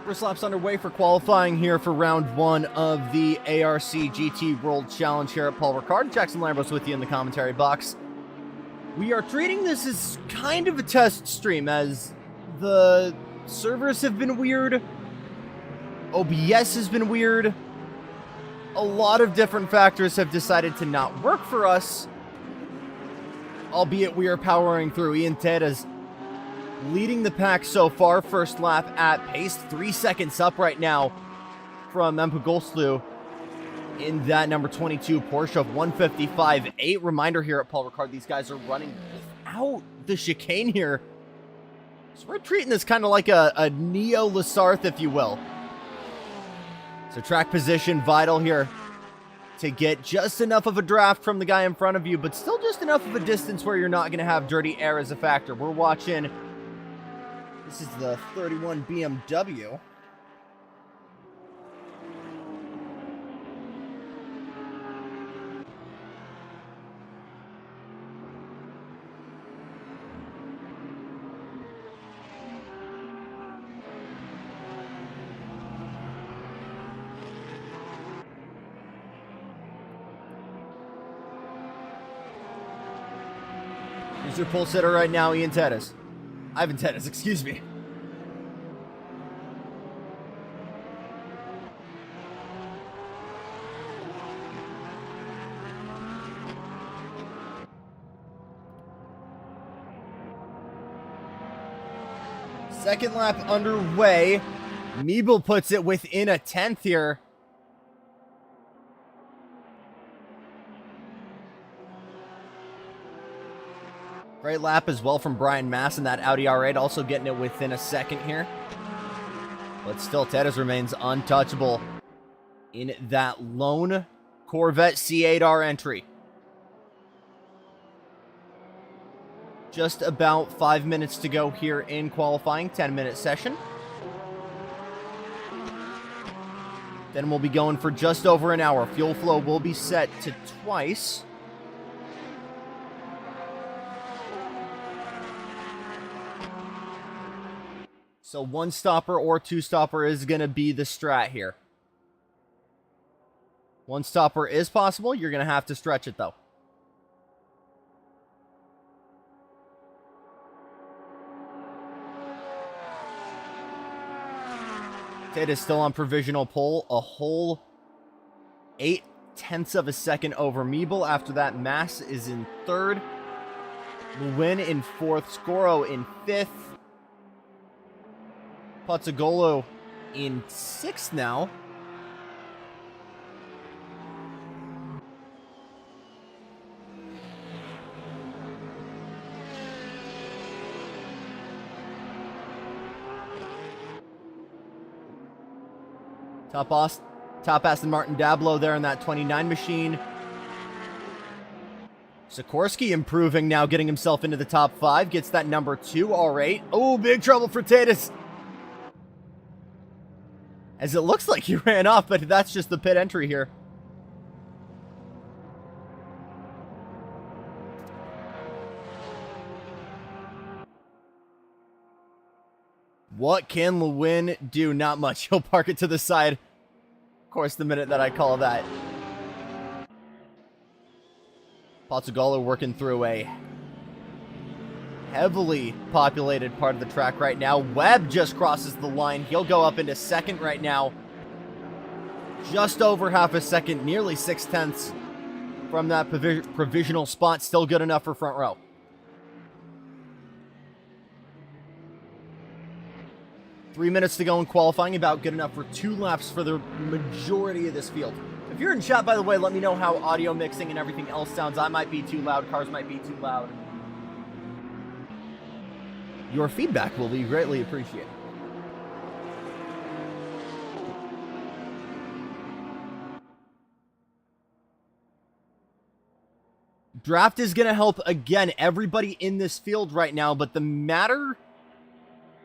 First lap's underway for qualifying here for round one of the ARC GT World Challenge here at Paul Ricard. Jackson Lambros with you in the commentary box. We are treating this as kind of a test stream as the servers have been weird. OBS has been weird. A lot of different factors have decided to not work for us. Albeit we are powering through. Ian Tedas leading the pack so far. First lap at pace. 3 seconds up right now from Empa Golslu in that number 22 Porsche of 155.8. Reminder here at Paul Ricard, these guys are running without the chicane here. So we're treating this kind of like a Neo Lasarth, if you will. So track position vital here to get just enough of a draft from the guy in front of you, but still just enough of a distance where you're not going to have dirty air as a factor. We're watching. This is the 31 BMW. Here's your pole sitter right now, Ian Tedas. Ivan Tedas, excuse me. Second lap underway. Meeble puts it within a tenth here. Great lap as well from Brian Mass in that Audi R8, also getting it within a second here. But still, Tedas remains untouchable in that lone Corvette C8R entry. Just about 5 minutes to go here in qualifying, 10-minute session. Then we'll be going for just over an hour. Fuel flow will be set to twice. So one stopper or two stopper is going to be the strat here. One stopper is possible. You're going to have to stretch it though. Ted is still on provisional pole. A whole 0.8 of a second over Meeble. After that, Mass is in third. Lewin in fourth. Scoro in fifth. Pozzagolo in sixth now. Top Aston Martin Dablo there in that 29 machine. Sikorsky improving now, getting himself into the top 5. Gets that number 2 R8. Oh, big trouble for Tedas. As it looks like he ran off, but that's just the pit entry here. What can Lewin do? Not much. He'll park it to the side. Of course, the minute that I call that. Pozzagolo working through a heavily populated part of the track right now. Webb just crosses the line. He'll go up into second right now. Just over half a second, nearly 0.6 from that provisional spot. Still good enough for front row. Three minutes to go in qualifying, about good enough for 2 laps for the majority of this field. If you're in chat, by the way, let me know how audio mixing and everything else sounds. I might be too loud, cars might be too loud. Your feedback will be greatly appreciated. Draft is going to help, again, everybody in this field right now, but the matter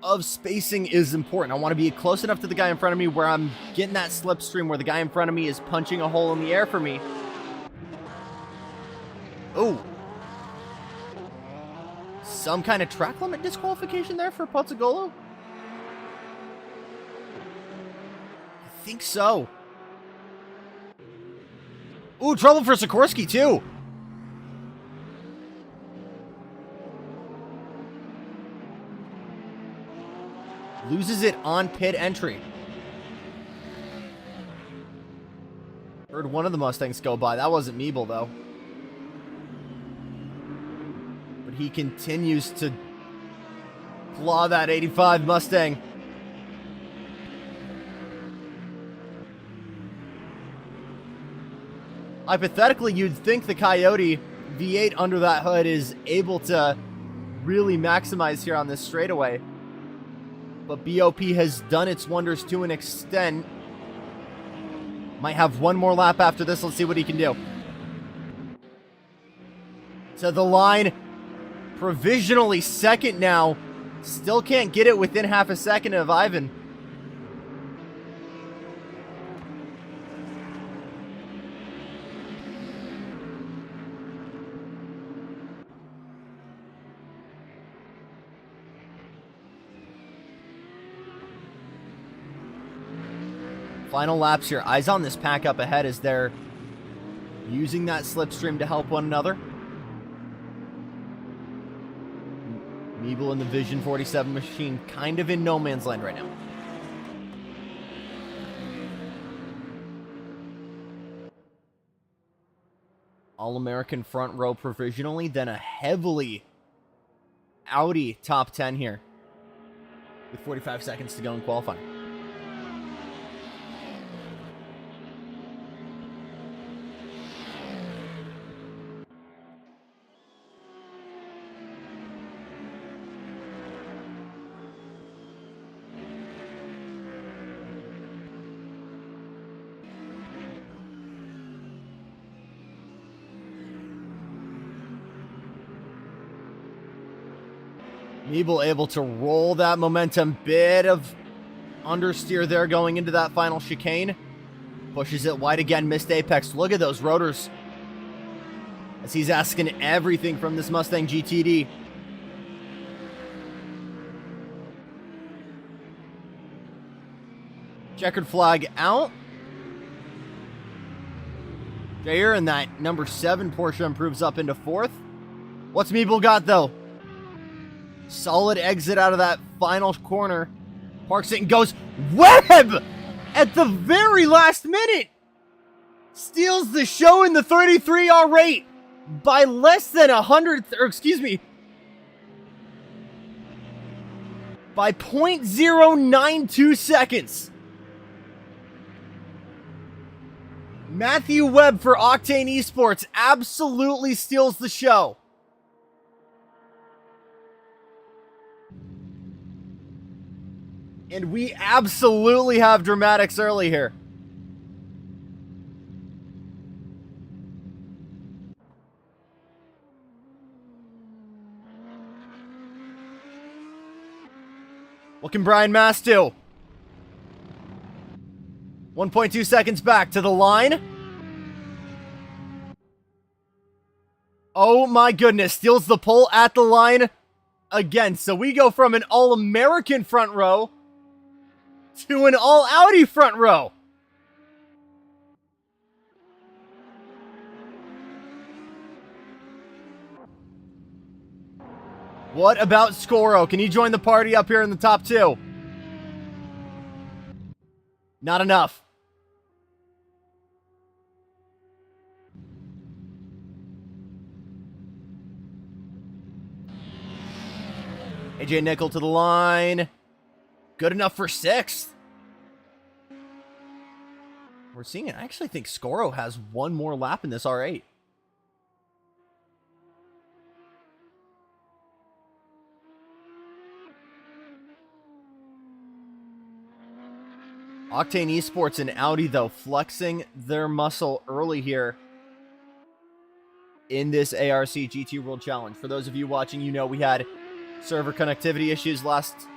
of spacing is important. I want to be close enough to the guy in front of me where I'm getting that slipstream where the guy in front of me is punching a hole in the air for me. Oh. Some kind of track limit disqualification there for Pozzagolo? think so. Ooh, trouble for Sikorsky, too. Loses it on pit entry. Heard one of the Mustangs go by. That wasn't Meeble, though. But he continues to claw that 85 Mustang. Hypothetically, you'd think the Coyote V8 under that hood is able to really maximize here on this straightaway. But BOP has done its wonders to an extent. Might have one more lap after this. Let's see what he can do. To the line. Provisionally second now. Still can't get it within half a second of Ivan. Final laps here. Eyes on this pack up ahead as they're using that slipstream to help one another. Meeble and the Vision 47 machine kind of in no man's land right now. All-American front row provisionally, then a heavily Audi top 10 here with 45 seconds to go in qualifying. Meeble able to roll that momentum. Bit of understeer there going into that final chicane. Pushes it wide again, missed apex. Look at those rotors. As he's asking everything from this Mustang GTD. Checkered flag out. Jair and that number 7 Porsche improves up into 4th. What's Meeble got though? Solid exit out of that final corner. Parks it and goes Webb at the very last minute. Steals the show in the 33 R8 by less than 100, or excuse me, by 0.092 seconds. Matthew Webb for Octane Esports absolutely steals the show. And we absolutely have dramatics early here. What can Brian Mass do? 1.2 seconds back to the line. Oh my goodness, steals the pole at the line again. So we go from an all-American front row to an all-Audi front row. What about Scoro? Can he join the party up here in the top 2? Not enough. AJ Nickel to the line. Good enough for 6th. We're seeing it. I actually think Scoro has one more lap in this R8. Octane Esports and Audi, though, flexing their muscle early here in this ARC GT World Challenge. For those of you watching, you know we had server connectivity issues last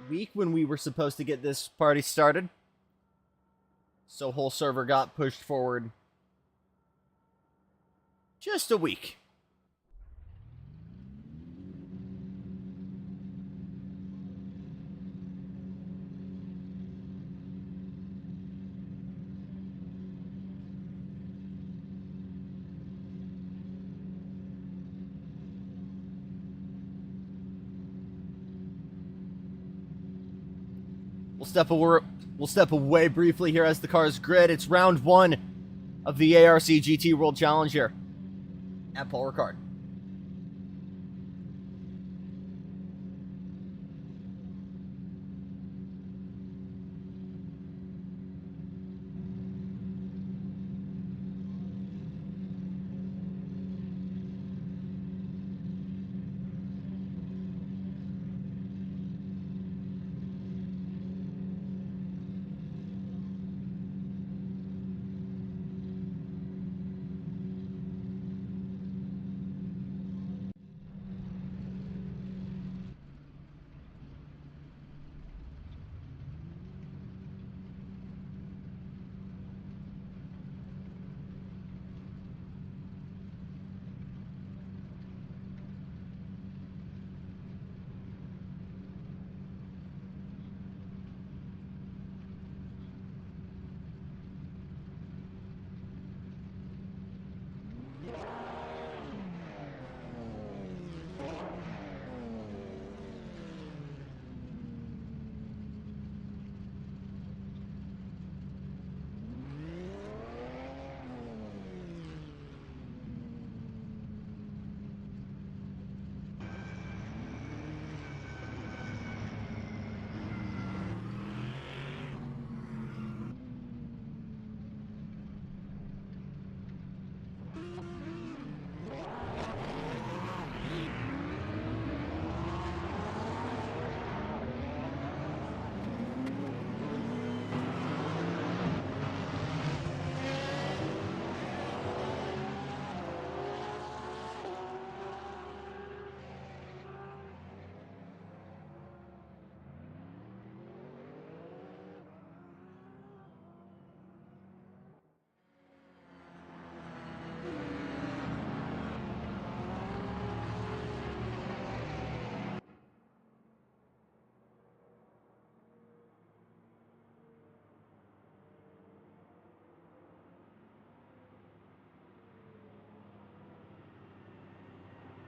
week when we were supposed to get this party started. So whole server got pushed forward just a week. We'll step away briefly here as the cars grid. It's round 1 of the ARC GT World Challenge here at Paul Ricard.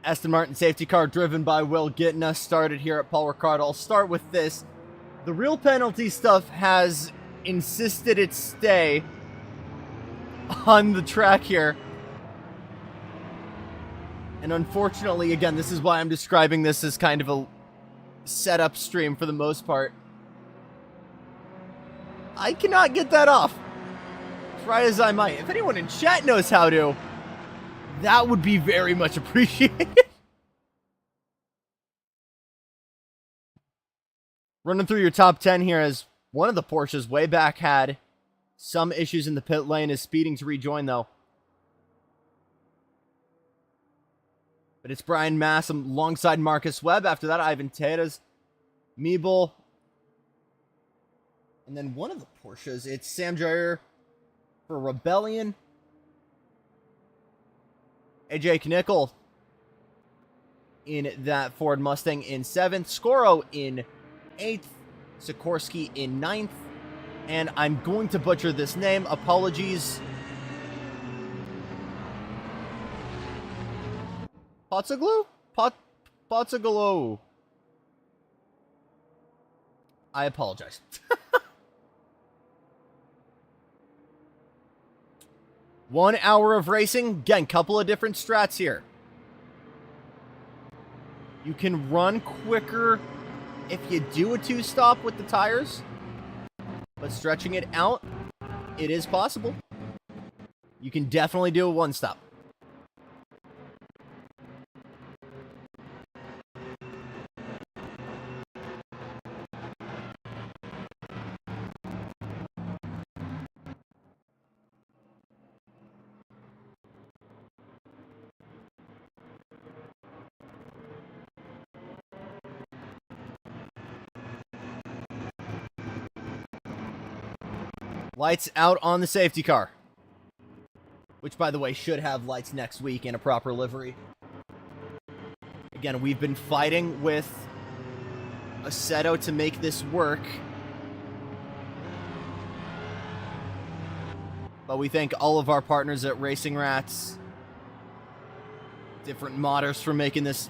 Aston Martin safety car driven by Will getting us started here at Paul Ricard. I'll start with this. The real penalty stuff has insisted its stay on the track here. And unfortunately, again, this is why I'm describing this as kind of a setup stream for the most part. I cannot get that off. Try as I might. If anyone in chat knows how to, that would be very much appreciated. Running through your top 10 here, as one of the Porsches way back had some issues in the pit lane, is speeding to rejoin though. But it's Brian Massam alongside Marcus Webb. After that, Ivan Teras, Meeble. And then one of the Porsches, it's Sam Jair for Rebellion. AJ Knickel in that Ford Mustang in 7th. Skoro in 8th. Sikorsky in 9th. And I'm going to butcher this name. Apologies. Potsaglu? Potsaglu. I apologize. 1 hour of racing. Again, couple of different strats here. You can run quicker if you do a 2-stop with the tires. But stretching it out, it is possible. You can definitely do a 1-stop. Lights out on the safety car. Which, by the way, should have lights next week in a proper livery. Again, we've been fighting with Assetto to make this work. But we thank all of our partners at Racing Rats, different modders, for making this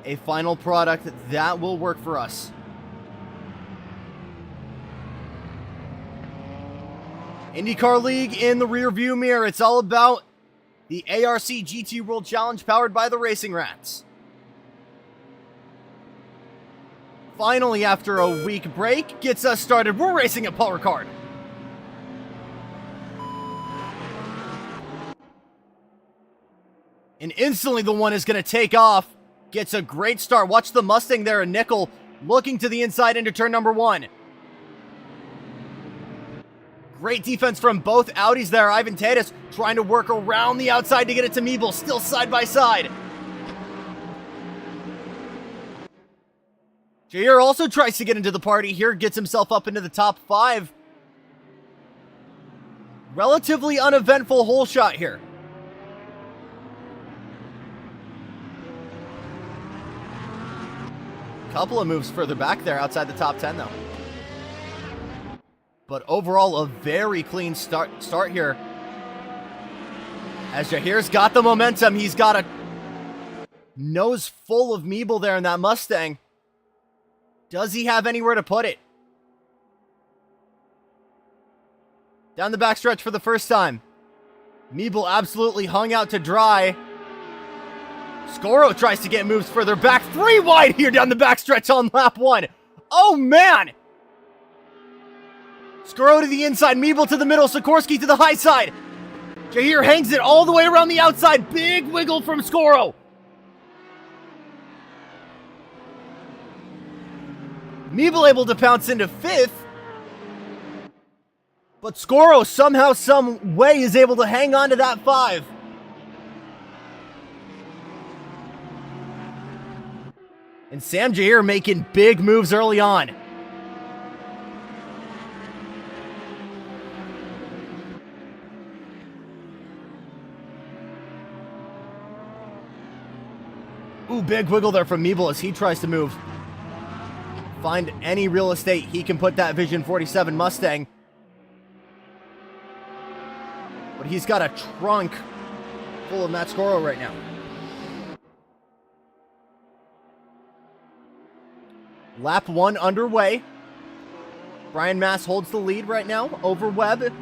a final product that will work for us. IndyCar League in the rearview mirror. It's all about the ARC GT World Challenge powered by the Racing Rats. Finally, after a week break, gets us started. We're racing at Paul Ricard. And instantly the one is going to take off. Gets a great start. Watch the Mustang there, a nickel, looking to the inside into turn number 1. Great defense from both Audis there. Ivan Tatis trying to work around the outside to get it to Meeble, still side by side. Jair also tries to get into the party here, gets himself up into the top 5. Relatively uneventful hole shot here. Couple of moves further back there outside the top 10 though. But overall, a very clean start here. As Jair's got the momentum, he's got a nose full of Meeble there in that Mustang. Does he have anywhere to put it? Down the backstretch for the first time. Meeble absolutely hung out to dry. Scoro tries to get moves further back. 3 wide here down the backstretch on lap 1. Oh, man! Scoro to the inside, Meeble to the middle, Sikorsky to the high side. Jair hangs it all the way around the outside. Big wiggle from Scoro. Meeble able to pounce into 5th. But Scoro somehow, some way is able to hang on to that 5. And Sam Jair making big moves early on. Ooh, big wiggle there from Meeble as he tries to move. Find any real estate he can put that Vision 47 Mustang. But he's got a trunk full of Matt Scoro right now. Lap 1 underway. Brian Mass holds the lead right now over Webb. And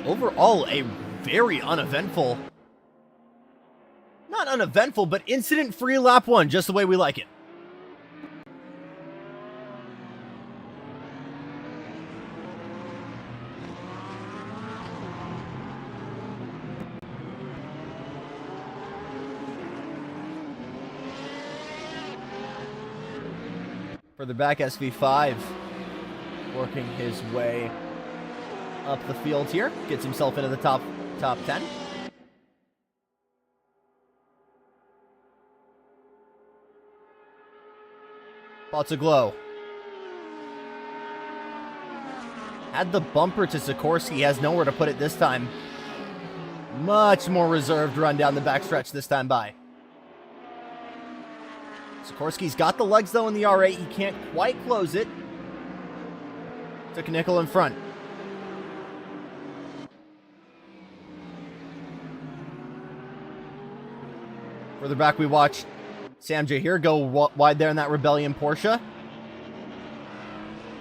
overall, a very uneventful, not uneventful, but incident-free lap 1, just the way we like it. Further back, SV5 working his way up the field here. Gets himself into the top 10. Lots of glow. Had the bumper to Sikorsky. He has nowhere to put it this time. Much more reserved run down the backstretch this time by. Sikorsky's got the legs, though, in the R8. He can't quite close it. Took a nickel in front. Further back, we watch Sam Jair go wide there in that Rebellion Porsche.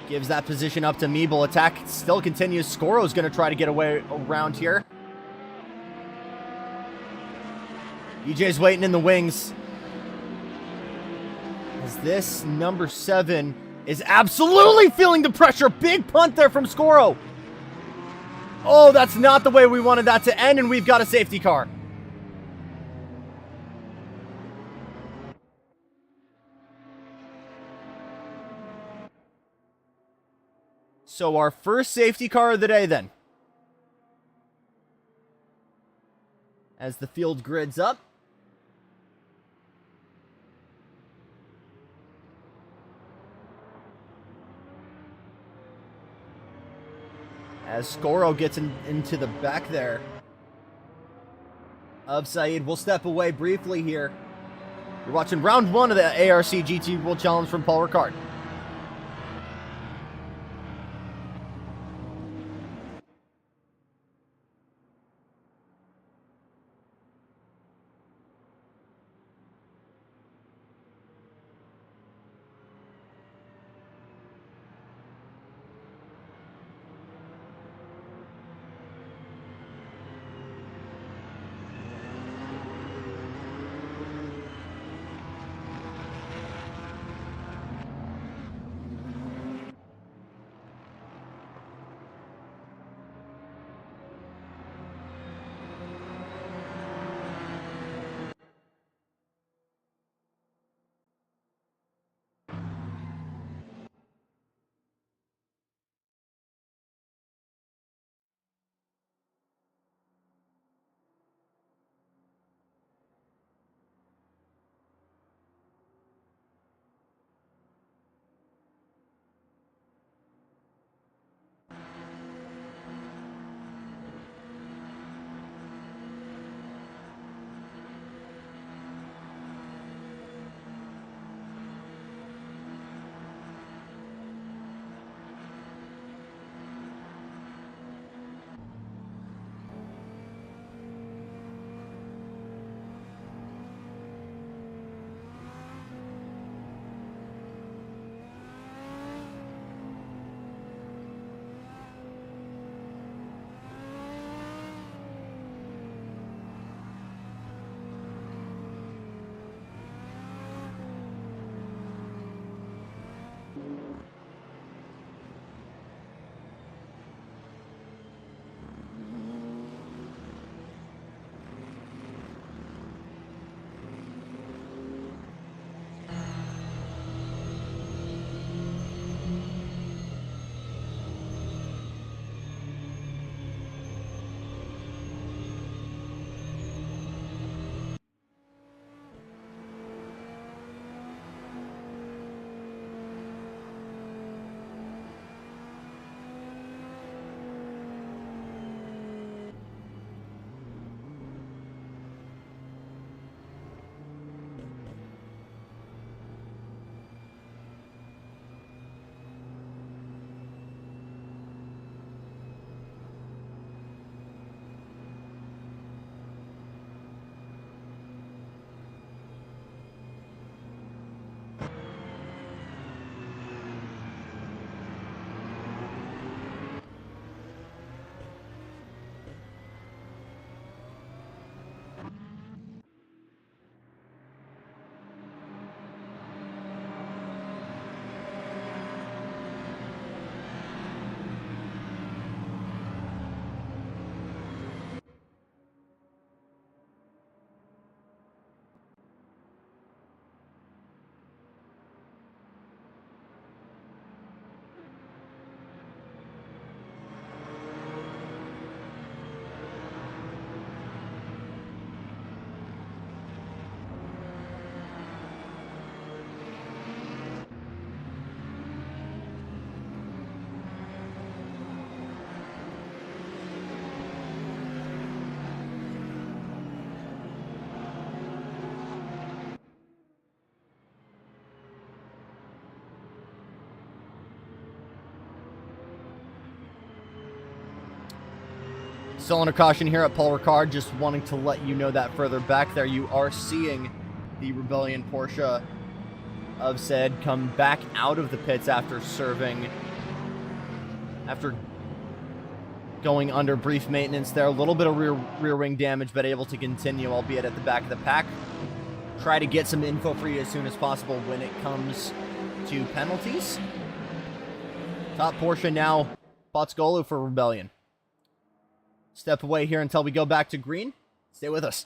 Gives that position up to Meeble. Attack still continues. Scoro's going to try to get away around here. EJ's waiting in the wings. As this number 7 is absolutely feeling the pressure. Big punt there from Scoro. Oh, that's not the way we wanted that to end, and we've got a safety car. So our first safety car of the day then. As the field grids up. As Scoro gets into the back there of Saeed. We'll step away briefly here. You're watching round 1 of the ARC GT World Challenge from Paul Ricard. Still under caution here at Paul Ricard. Just wanting to let you know that further back there, you are seeing the Rebellion Porsche of Said come back out of the pits after going under brief maintenance there. A little bit of rear wing damage, but able to continue, albeit at the back of the pack. Try to get some info for you as soon as possible when it comes to penalties. Top Porsche now, Botsgolu for Rebellion. Step away here until we go back to green. Stay with us.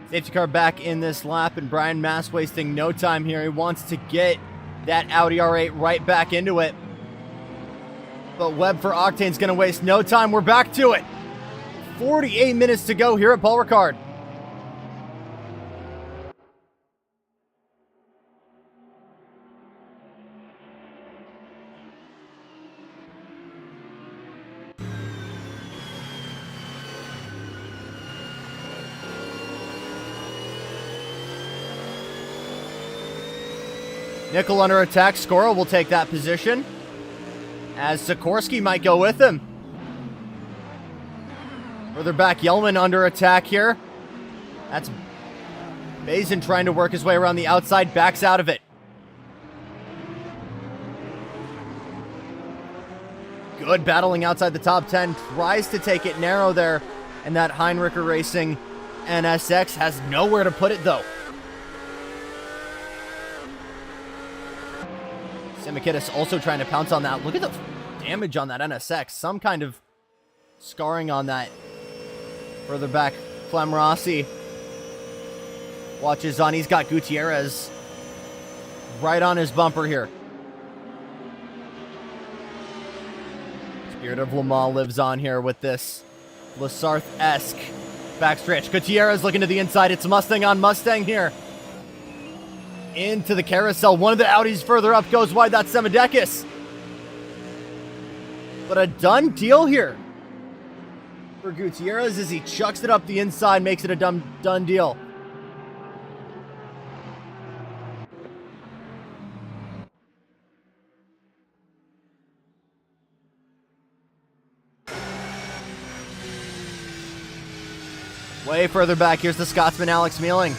Safety car back in this lap, and Brian Mast wasting no time here. He wants to get that Audi R8 right back into it. But Webb for Octane's going to waste no time. We're back to it. 48 minutes to go here at Paul Ricard. Nickel under attack. Skoro will take that position, as Sikorsky might go with him. Further back, Yellman under attack here. That's Bazin trying to work his way around the outside, backs out of it. Good battling outside the top 10, tries to take it narrow there, and that Heinricher Racing NSX has nowhere to put it though. Simakidis also trying to pounce on that. Look at the damage on that NSX. Some kind of scarring on that. Further back, Clem Rossi watches on. He's got Gutierrez right on his bumper here. Spirit of Le Mans lives on here with this Lasarth-esque backstretch. Gutierrez looking to the inside. It's Mustang on Mustang here. Into the carousel. One of the Audis further up goes wide. That's Semidekis. But a done deal here for Gutierrez as he chucks it up the inside, makes it a done deal. Way further back, here's the Scotsman Alex Mealing.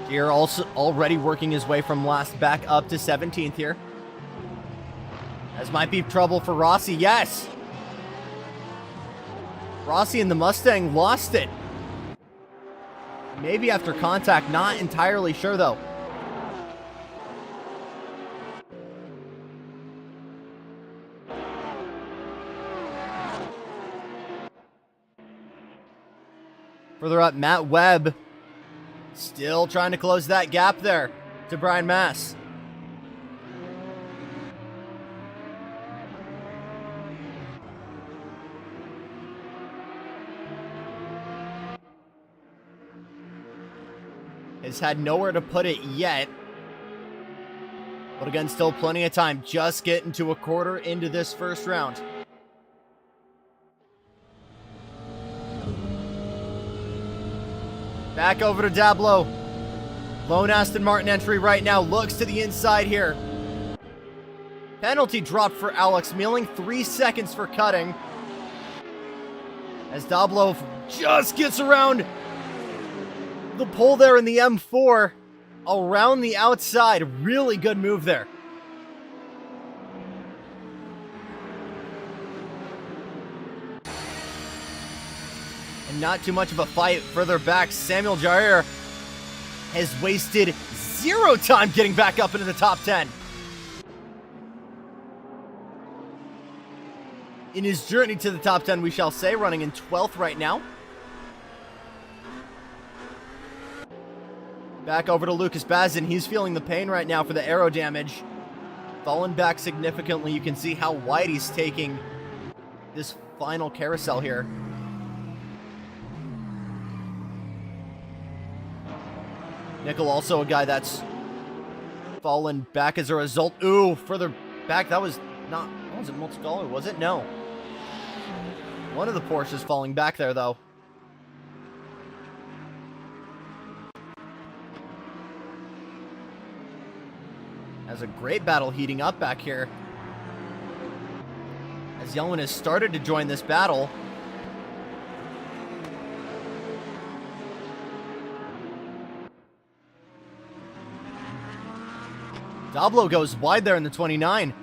Here also already working his way from last back up to 17th here. As might be trouble for Rossi. Yes! Rossi and the Mustang lost it. Maybe after contact, not entirely sure though. Further up, Matt Webb still trying to close that gap there to Brian Mast. Has had nowhere to put it yet. But again, still plenty of time. Just getting to a quarter into this first round. Back over to Dablo. Lone Aston Martin entry right now. Looks to the inside here. Penalty dropped for Alex Mealing. 3 seconds for cutting. As Dablo just gets around the pole there in the M4. Around the outside. Really good move there. And not too much of a fight further back. Samuel Jair has wasted 0 time getting back up into the top 10. In his journey to the top 10, we shall say, running in 12th right now. Back over to Lucas Bazin. He's feeling the pain right now for the aero damage. Fallen back significantly. You can see how wide he's taking this final carousel here. Nickel also a guy that's fallen back as a result. Ooh, further back. That was not... Was it Multicolor? Was it? No. One of the Porsches falling back there, though. Has a great battle heating up back here. As Yelwin has started to join this battle. Dablo goes wide there in the 29.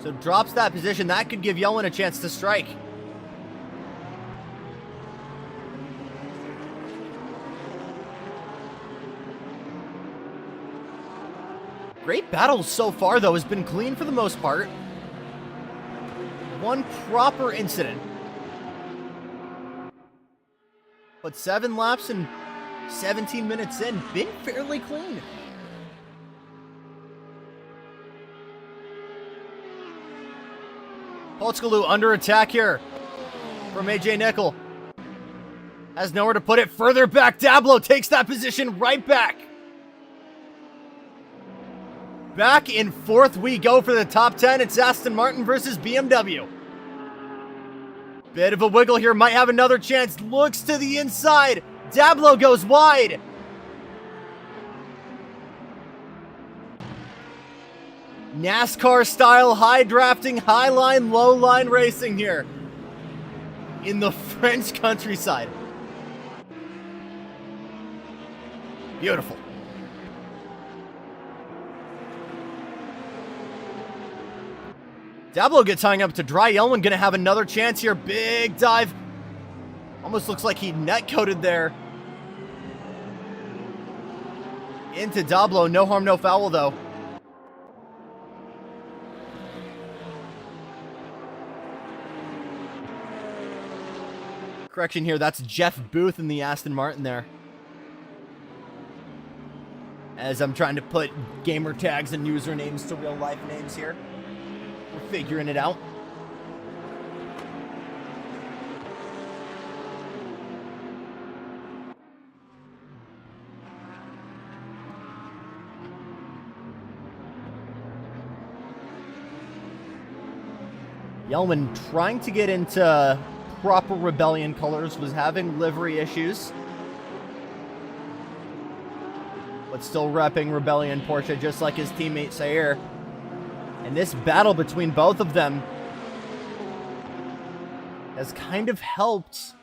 So drops that position. That could give Yelwin a chance to strike. Great battles so far, though. Has been clean for the most part. One proper incident. But 7 laps and 17 minutes in, been fairly clean. Polskaloo under attack here from AJ Nickel. Has nowhere to put it. Further back, Dablo takes that position right back. Back in 4th we go for the top 10. It's Aston Martin versus BMW. Bit of a wiggle here. Might have another chance. Looks to the inside. Dablo goes wide. NASCAR style, high drafting, high line, low line racing here in the French countryside. Beautiful. Dablo gets hung up to dry. Yelwin gonna have another chance here. Big dive. Almost looks like he net coated there. Into Dablo. No harm, no foul though. Correction here, that's Jeff Booth in the Aston Martin there. As I'm trying to put gamer tags and usernames to real life names here. We're figuring it out. Yelwin trying to get into proper Rebellion colors, was having livery issues. But still repping Rebellion Porsche just like his teammate Sayer. And this battle between both of them has kind of helped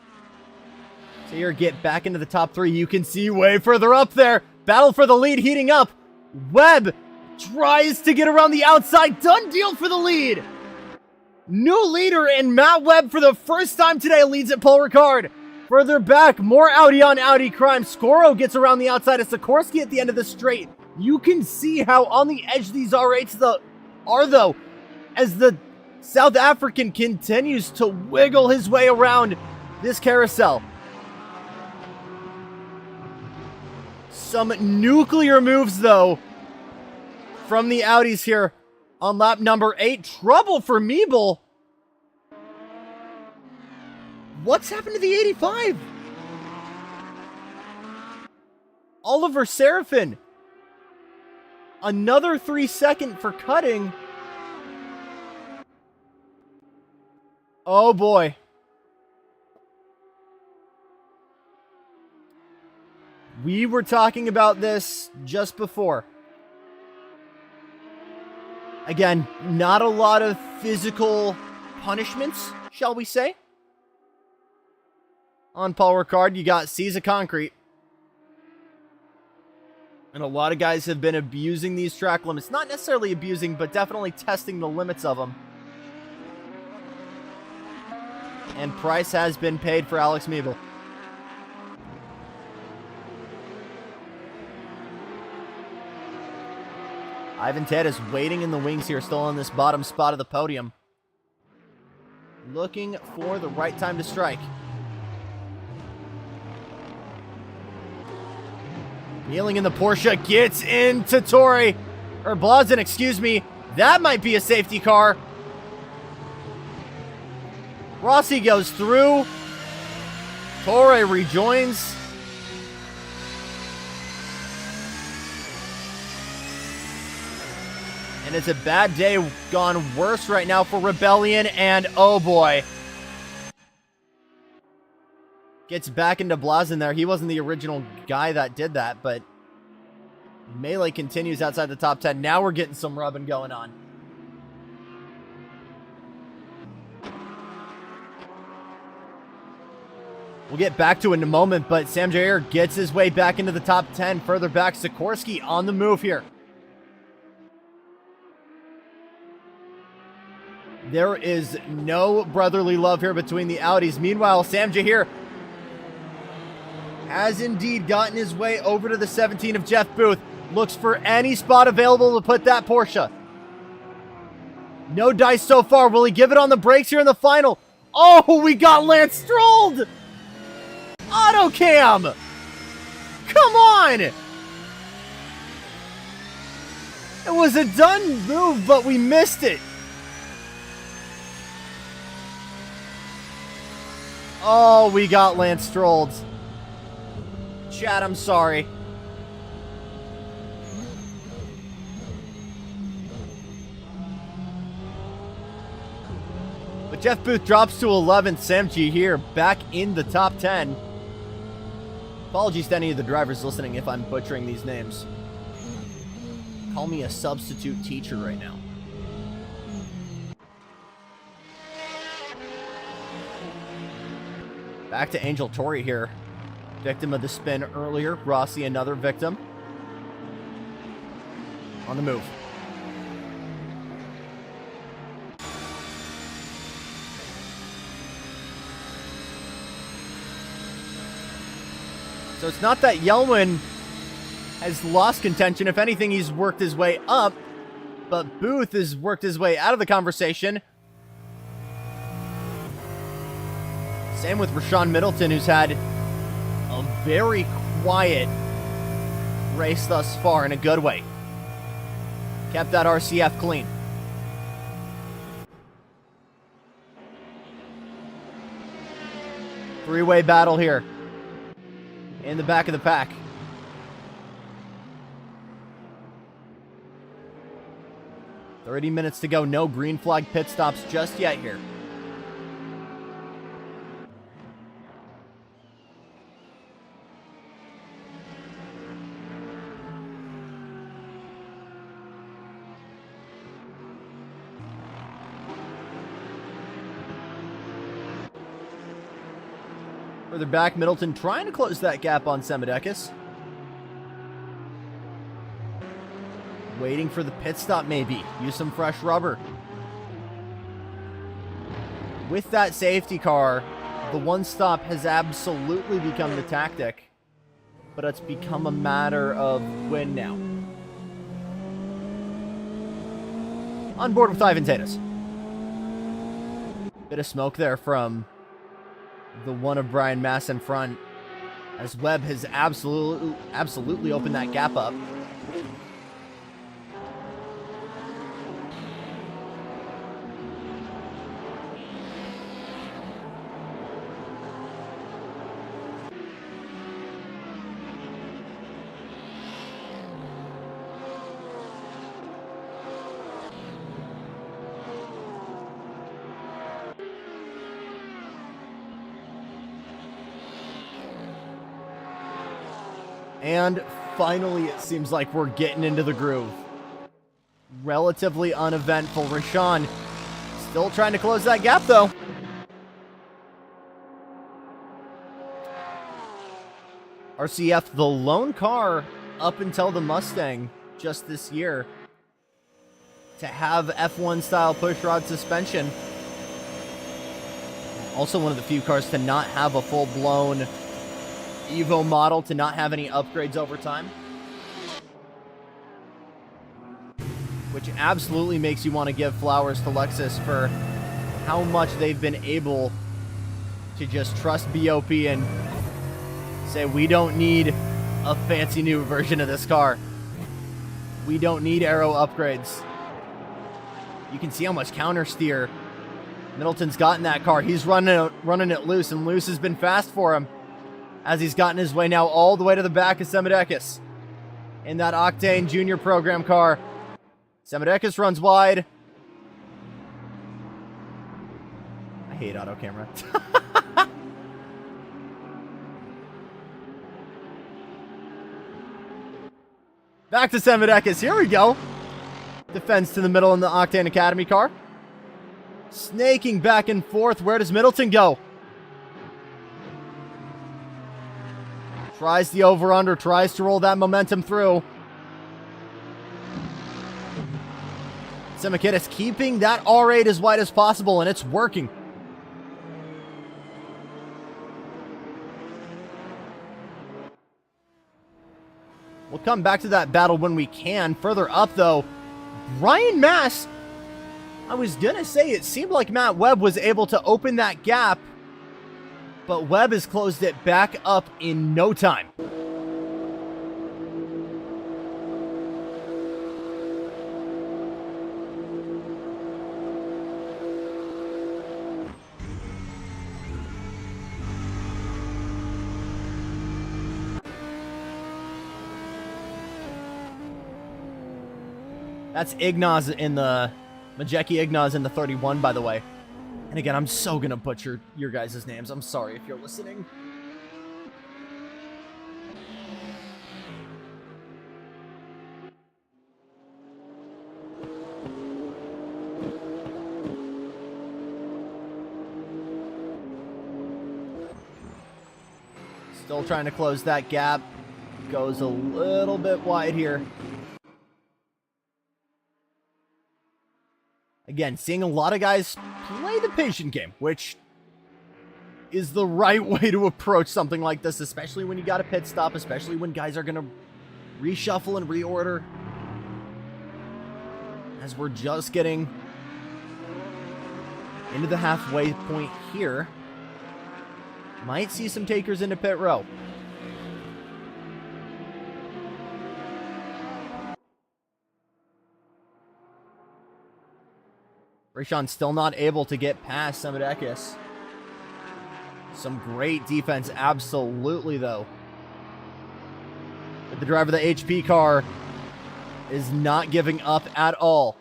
Sayer get back into the top 3. You can see way further up there. Battle for the lead heating up. Webb tries to get around the outside. Done deal for the lead. New leader in Matt Webb for the first time today leads at Paul Ricard. Further back, more Audi on Audi crime. Skoro gets around the outside of Sikorsky at the end of the straight. You can see how on the edge these R8s are though, as the South African continues to wiggle his way around this carousel. Some nuclear moves though from the Audis here. On lap number 8, trouble for Meeble. What's happened to the 85? Oliver Serafin Another 3-second for cutting. Oh boy. We were talking about this just before. Again, not a lot of physical punishments, shall we say. On Paul Ricard, you got Seas of Concrete. And a lot of guys have been abusing these track limits. Not necessarily abusing, but definitely testing the limits of them. And price has been paid for Alex Meeble. Ivan Ted is waiting in the wings here, still on this bottom spot of the podium. Looking for the right time to strike. Kneeling in the Porsche, gets into Torre. Or Blazin, excuse me. That might be a safety car. Rossi goes through. Torre rejoins. And it's a bad day gone worse right now for Rebellion, and oh boy. Gets back into Blazin there. He wasn't the original guy that did that, but Melee continues outside the top 10. Now we're getting some rubbing going on. We'll get back to it in a moment, but Sam Jair gets his way back into the top 10. Further back, Sikorsky on the move here. There is no brotherly love here between the Audis. Meanwhile, Sam Jair has indeed gotten his way over to the 17 of Jeff Booth. Looks for any spot available to put that Porsche. No dice so far. Will he give it on the brakes here in the final? Oh, we got Lance Strolled! Auto cam! Come on! It was a done move, but we missed it. Oh, we got Lance Strolled. Chad, I'm sorry. But Jeff Booth drops to 11th. Sam G here, back in the top 10. Apologies to any of the drivers listening if I'm butchering these names. Call me a substitute teacher right now. Back to Angel Torre here. Victim of the spin earlier. Rossi, another victim. On the move. So it's not that Yelwin has lost contention. If anything, he's worked his way up. But Booth has worked his way out of the conversation. Same with Rashawn Middleton, who's had a very quiet race thus far in a good way. Kept that RCF clean. Three-way battle here. In the back of the pack. $30 minutes to go. No green flag pit stops just yet here. Further back, Middleton trying to close that gap on Semidekis. Waiting for the pit stop maybe. Use some fresh rubber. With that safety car, the one stop has absolutely become the tactic. But it's become a matter of when now. On board with Ivan Tatus. Bit of smoke there from the one of Brian Mass in front, as Webb has absolutely opened that gap up. And finally, it seems like we're getting into the groove. Relatively uneventful. Rashawn still trying to close that gap, though. RCF, the lone car up until the Mustang just this year to have F1 style pushrod suspension. Also one of the few cars to not have a full-blown Evo model, to not have any upgrades over time. Which absolutely makes you want to give flowers to Lexus for how much they've been able to just trust BOP and say, we don't need a fancy new version of this car. We don't need aero upgrades. You can see how much counter steer Middleton's got in that car. He's running it loose, and loose has been fast for him as he's gotten his way now all the way to the back of Semidekis in that Octane Junior program car. Semidekis runs wide. I hate auto camera. Back to Semidekis. Here we go. Defense to the middle in the Octane Academy car. Snaking back and forth. Where does Middleton go? Tries the over-under. Tries to roll that momentum through. Semidekis keeping that R8 as wide as possible, and it's working. We'll come back to that battle when we can. Further up, though, Ryan Mass, I was going to say it seemed like Matt Webb was able to open that gap, but Webb has closed it back up in no time. That's Ignaz in the... Majeki Ignaz in the 31, by the way. And again, I'm so gonna butcher your guys' names. I'm sorry if you're listening. Still trying to close that gap. Goes a little bit wide here. Again, seeing a lot of guys play the patient game, which is the right way to approach something like this, especially when you got a pit stop, especially when guys are going to reshuffle and reorder. As we're just getting into the halfway point here, might see some takers into pit row. Rashawn still not able to get past Semidekis. Some great defense, absolutely, though. But the driver of the HP car is not giving up at all.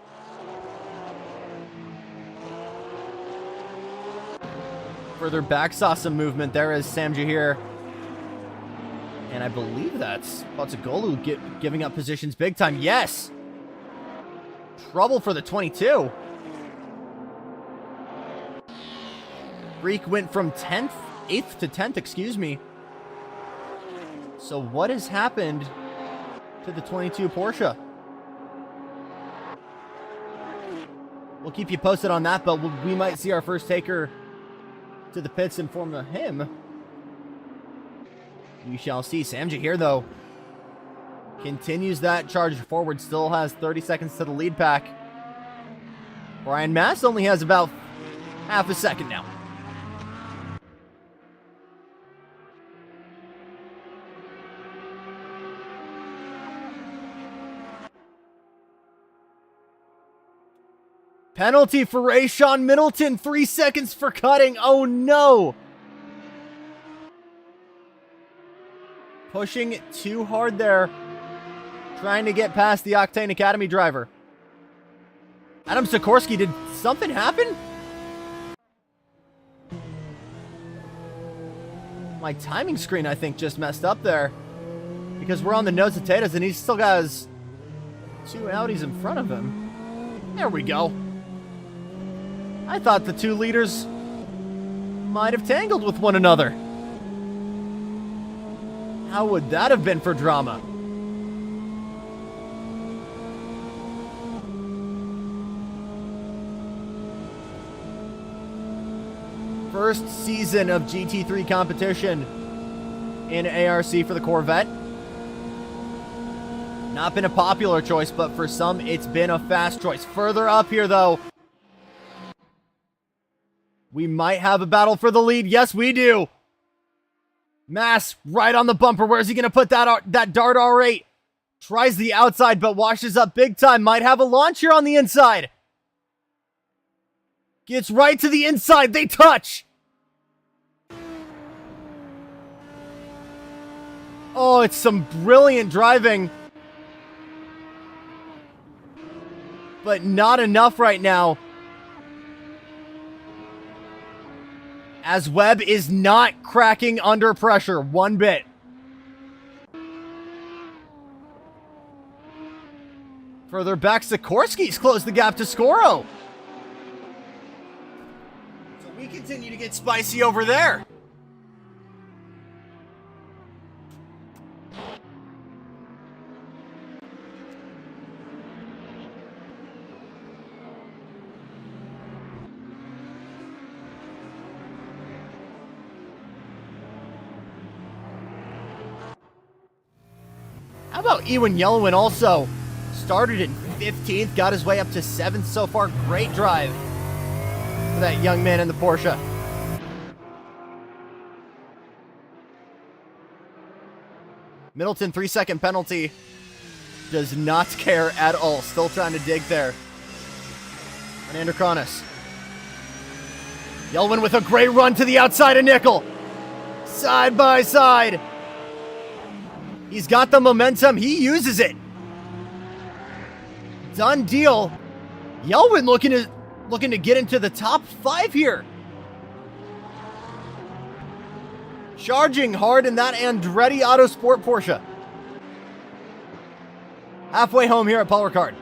Further back, saw some movement. There is Sam Jahir. And I believe that's Potsagolu giving up positions big time. Yes! Trouble for the 22. Freak went from 8th to 10th, excuse me. So what has happened to the 22 Porsche? We'll keep you posted on that, but we might see our first taker to the pits in form of him. We shall see. Sam Jahir, though, continues that charge forward. Still has 30 seconds to the lead pack. Brian Mass only has about half a second now. Penalty for Rashawn Middleton. 3 seconds for cutting. Oh, no. Pushing it too hard there. Trying to get past the Octane Academy driver. Adam Sikorsky, did something happen? My timing screen, I think, just messed up there. because we're on the nose of Tatus, and he still has 2 Audis in front of him. There we go. I thought the 2 leaders might have tangled with one another. How would that have been for drama? First season of GT3 competition in ARC for the Corvette. Not been a popular choice, but for some, it's been a fast choice. Further up here, though, we might have a battle for the lead. Yes, we do. Mass right on the bumper. Where's he going to put that Dart R8? Tries the outside, but washes up big time. Might have a launch here on the inside. Gets right to the inside. They touch. Oh, it's some brilliant driving. But not enough right now. As Webb is not cracking under pressure one bit. Further back, Sikorsky's closed the gap to Skoro. So we continue to get spicy over there. How about Ewan Yellowin also? Started in 15th, got his way up to 7th so far. Great drive for that young man in the Porsche. Middleton, 3-second penalty. Does not care at all. Still trying to dig there. Fernando Cronis. Yellowin with a great run to the outside of Nickel. Side by side. He's got the momentum. He uses it. Done deal. Yelwin looking to get into the top 5 here. Charging hard in that Andretti Autosport Porsche. Halfway home here at Paul Ricard.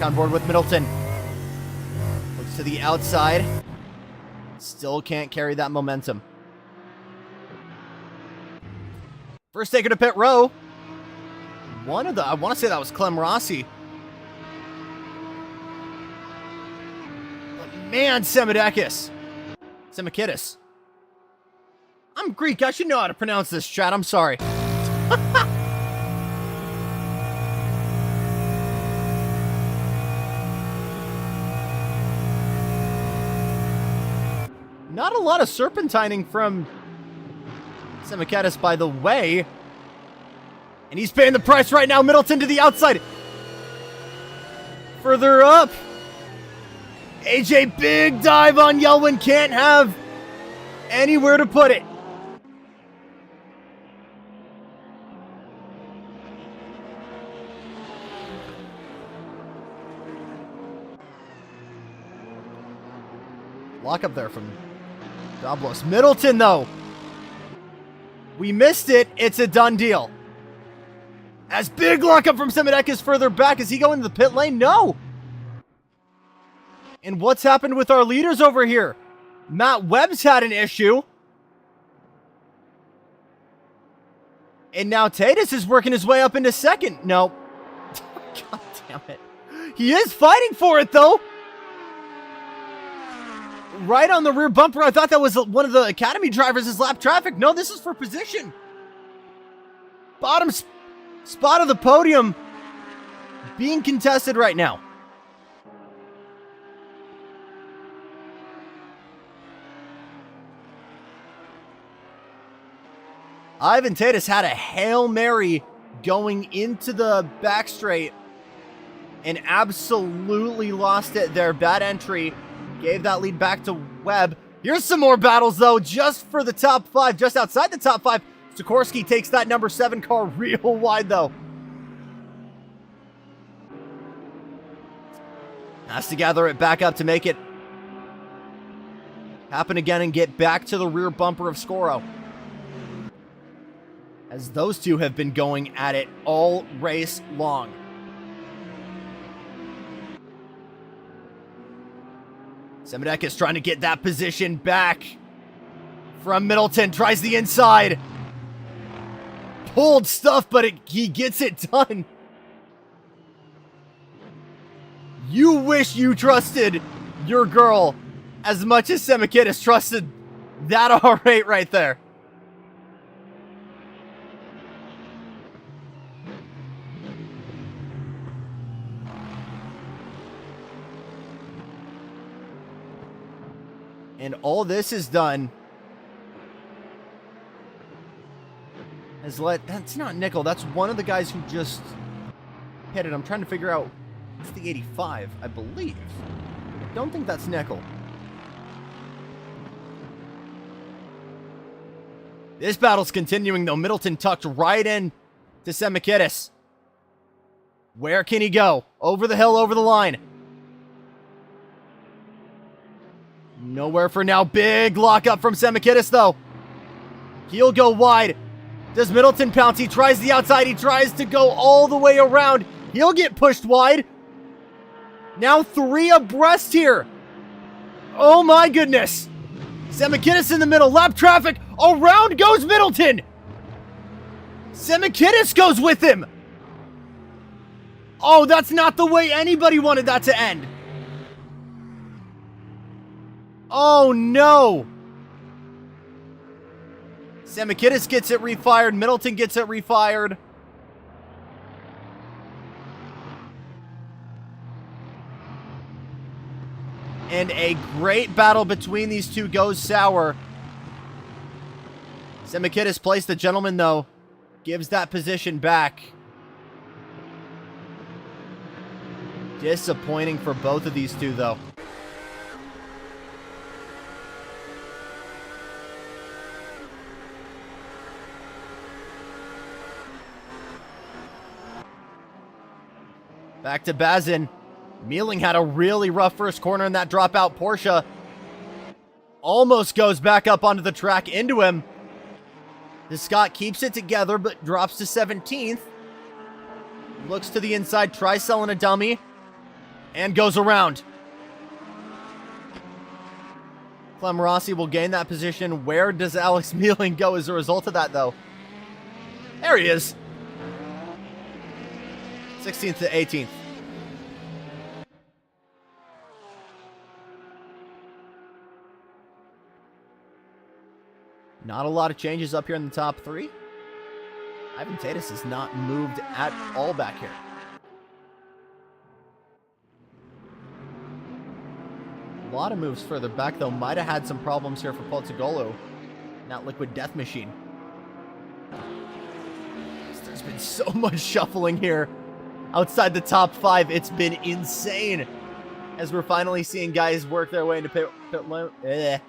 On board with Middleton. Looks to the outside. Still can't carry that momentum. First taker to pit row. I want to say that was Clem Rossi. But man, Semidakis. Semikidis. I'm Greek. I should know how to pronounce this, chat. I'm sorry. Not a lot of serpentining from Semikidis, by the way. And he's paying the price right now. Middleton to the outside. Further up. AJ, big dive on Yelwin. Can't have anywhere to put it. Lock up there from Doblos. Middleton, though. We missed it. It's a done deal. As big lockup from Semidakis further back. Is he going to the pit lane? No. And what's happened with our leaders over here? Matt Webb's had an issue. And now Tatus is working his way up into second. No. God damn it. He is fighting for it, though. Right on the rear bumper. I thought that was one of the Academy drivers' lap traffic. No, this is for position. Bottom spot of the podium being contested right now. Ivan Tatus had a Hail Mary going into the back straight and absolutely lost it there. Bad entry. Gave that lead back to Webb. Here's some more battles, though, just for the top 5, just outside the top 5. Sikorsky takes that number 7 car real wide, though. Has to gather it back up to make it happen again and get back to the rear bumper of Scoro. As those two have been going at it all race long. Semedekis trying to get that position back from Middleton. Tries the inside. Pulled stuff, but he gets it done. You wish you trusted your girl as much as Semedekis trusted that R8 right there. And all this is done has that's not Nickel, that's one of the guys who just hit it. I'm trying to figure out, it's the 85, I believe. I don't think that's Nickel. This battle's continuing though. Middleton tucked right in to Semedekis. Where can he go? Over the hill, over the line. Nowhere for now. Big lockup from Semedekis, though. He'll go wide. Does Middleton pounce? He tries the outside. He tries to go all the way around. He'll get pushed wide. Now 3 abreast here. Oh my goodness. Semedekis in the middle. Lap traffic. Around goes Middleton. Semedekis goes with him. Oh, that's not the way anybody wanted that to end. Oh, no. Semedekis gets it refired. Middleton gets it refired. And a great battle between these two goes sour. Semedekis placed the gentleman, though. Gives that position back. Disappointing for both of these two, though. Back to Bazin. Mealing had a really rough first corner in that dropout Porsche. Almost goes back up onto the track into him. Scott keeps it together, but drops to 17th. Looks to the inside, tries selling a dummy, and goes around. Clem Rossi will gain that position. Where does Alex Mealing go as a result of that, though? There he is. 16th to 18th. Not a lot of changes up here in the top 3. Ivan Tatis has not moved at all back here. A lot of moves further back, though. Might have had some problems here for Pozzigolo. Not Liquid Death Machine. There's been so much shuffling here. Outside the top 5, it's been insane. As we're finally seeing guys work their way into pit lane.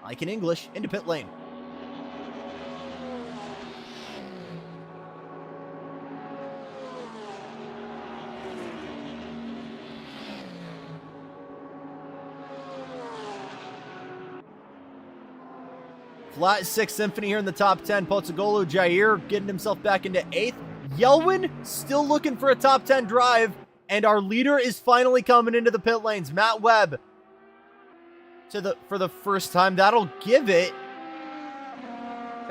Like in English, into pit lane. Flat 6 Symphony here in the top 10. Pozzigolo, Jair getting himself back into 8th. Yelwin still looking for a top 10 drive. And our leader is finally coming into the pit lanes. Matt Webb for the first time. That'll give it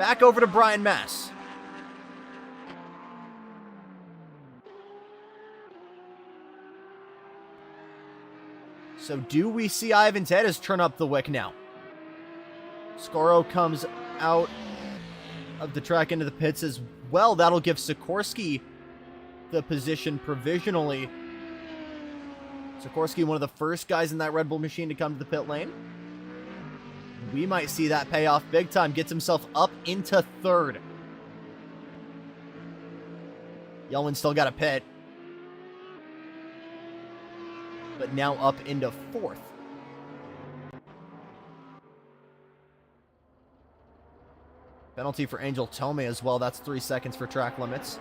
back over to Brian Mass. So do we see Ivan Tatis turn up the wick now? Scoro comes out of the track into the pits as well. That'll give Sikorsky the position provisionally. Sikorsky, one of the first guys in that Red Bull machine to come to the pit lane. We might see that pay off big time. Gets himself up into 3rd. Yelwin still got a pit. But now up into 4th. Penalty for Angel Tome as well. That's 3 seconds for track limits.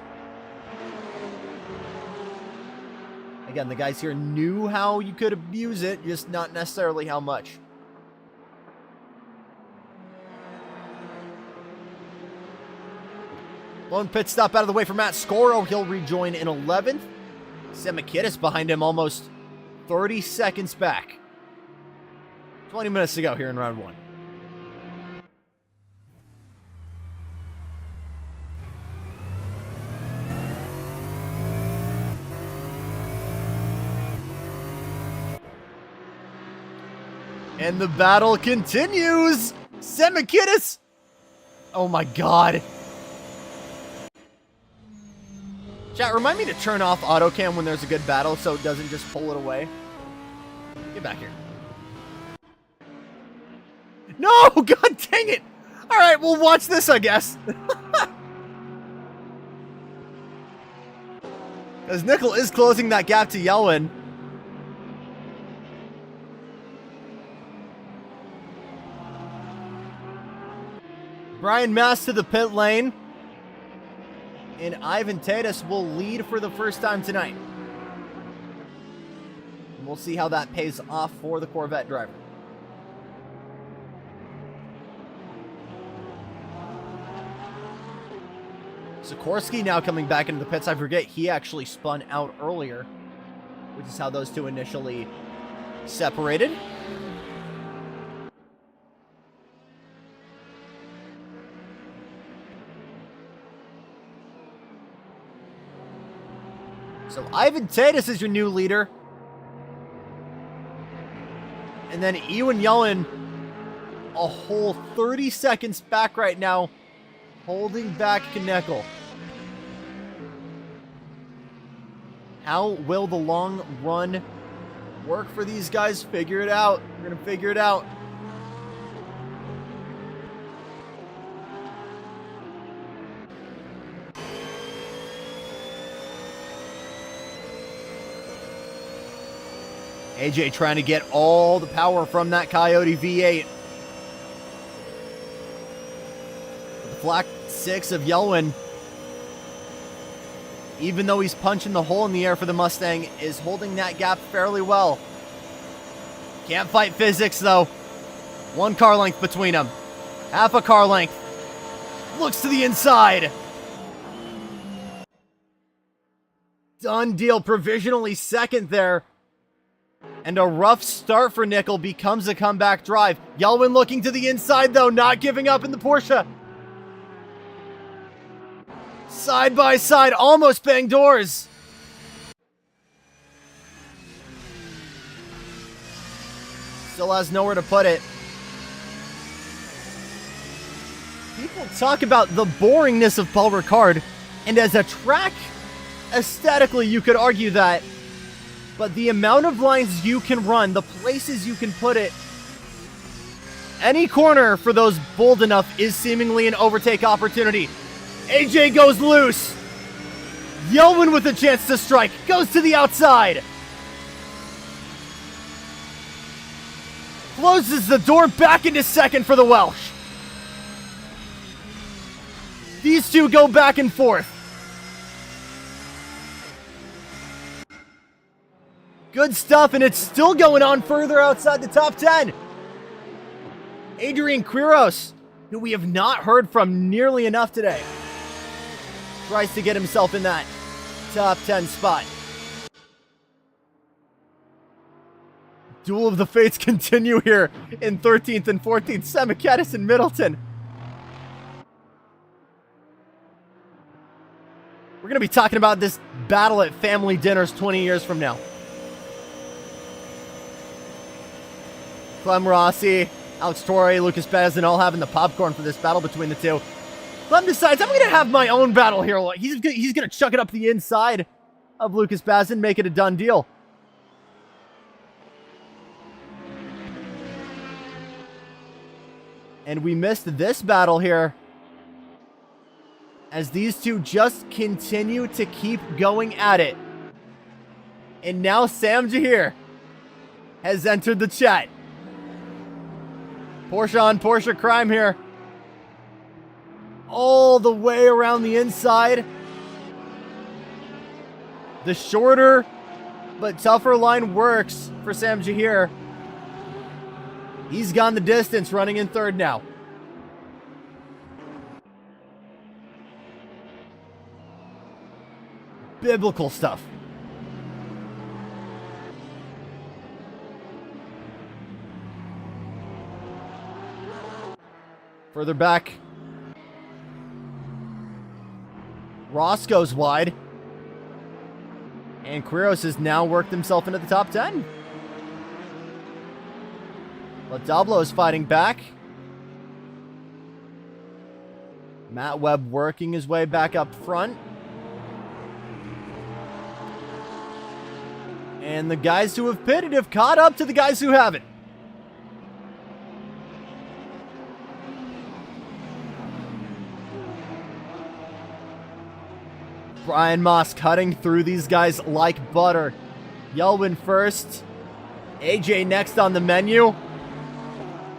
Again, the guys here knew how you could abuse it, just not necessarily how much. Lone pit stop out of the way for Matt Scoro. He'll rejoin in 11th. Semakidis behind him, almost 30 seconds back. 20 minutes to go here in round 1. And the battle continues. Semakidis. Oh my God. Chat, remind me to turn off autocam when there's a good battle so it doesn't just pull it away. Get back here. No! God dang it! Alright, we'll watch this, I guess. As Nickel is closing that gap to Yelwin. Brian Mass to the pit lane. And Ivan Tatus will lead for the first time tonight. And we'll see how that pays off for the Corvette driver. Sikorsky now coming back into the pits. I forget he actually spun out earlier, which is how those two initially separated. So Ivan Tatus is your new leader. And then Ewan Yellen, a whole 30 seconds back right now, holding back Knekel. How will the long run work for these guys? Figure it out. We're going to figure it out. AJ trying to get all the power from that Coyote V8. The Black 6 of Yelwin, even though he's punching the hole in the air for the Mustang, is holding that gap fairly well. Can't fight physics, though. 1 car length between them. Half a car length. Looks to the inside. Done deal. Provisionally second there. And a rough start for Nickel becomes a comeback drive. Yelwin looking to the inside, though, not giving up in the Porsche. Side by side, almost bang doors. Still has nowhere to put it. People talk about the boringness of Paul Ricard, and as a track, aesthetically, you could argue that. But the amount of lines you can run, the places you can put it, any corner for those bold enough is seemingly an overtake opportunity. AJ goes loose. Yelwin with a chance to strike. Goes to the outside. Closes the door back into second for the Welsh. These two go back and forth. Good stuff, and it's still going on further outside the top 10. Adrian Quiros, who we have not heard from nearly enough today, tries to get himself in that top 10 spot. Duel of the Fates continue here in 13th and 14th. Semakidis and Middleton. We're going to be talking about this battle at family dinners 20 years from now. Clem Rossi, Alex Torrey, Lucas Bezin all having the popcorn for this battle between the two. Clem decides, I'm going to have my own battle here. He's going to chuck it up the inside of Lucas Bezin, make it a done deal. And we missed this battle here, as these two just continue to keep going at it. And now Sam Jahir has entered the chat. Porsche on Porsche crime here. all the way around the inside. The shorter but tougher line works for Sam Jahir. He's gone the distance, running in third now. Biblical stuff. Further back. Ross goes wide. And Quiros has now worked himself into the top 10. Ladablo is fighting back. Matt Webb working his way back up front. And the guys who have pitted have caught up to the guys who haven't. Brian Moss cutting through these guys like butter. Yelwin first. AJ next on the menu.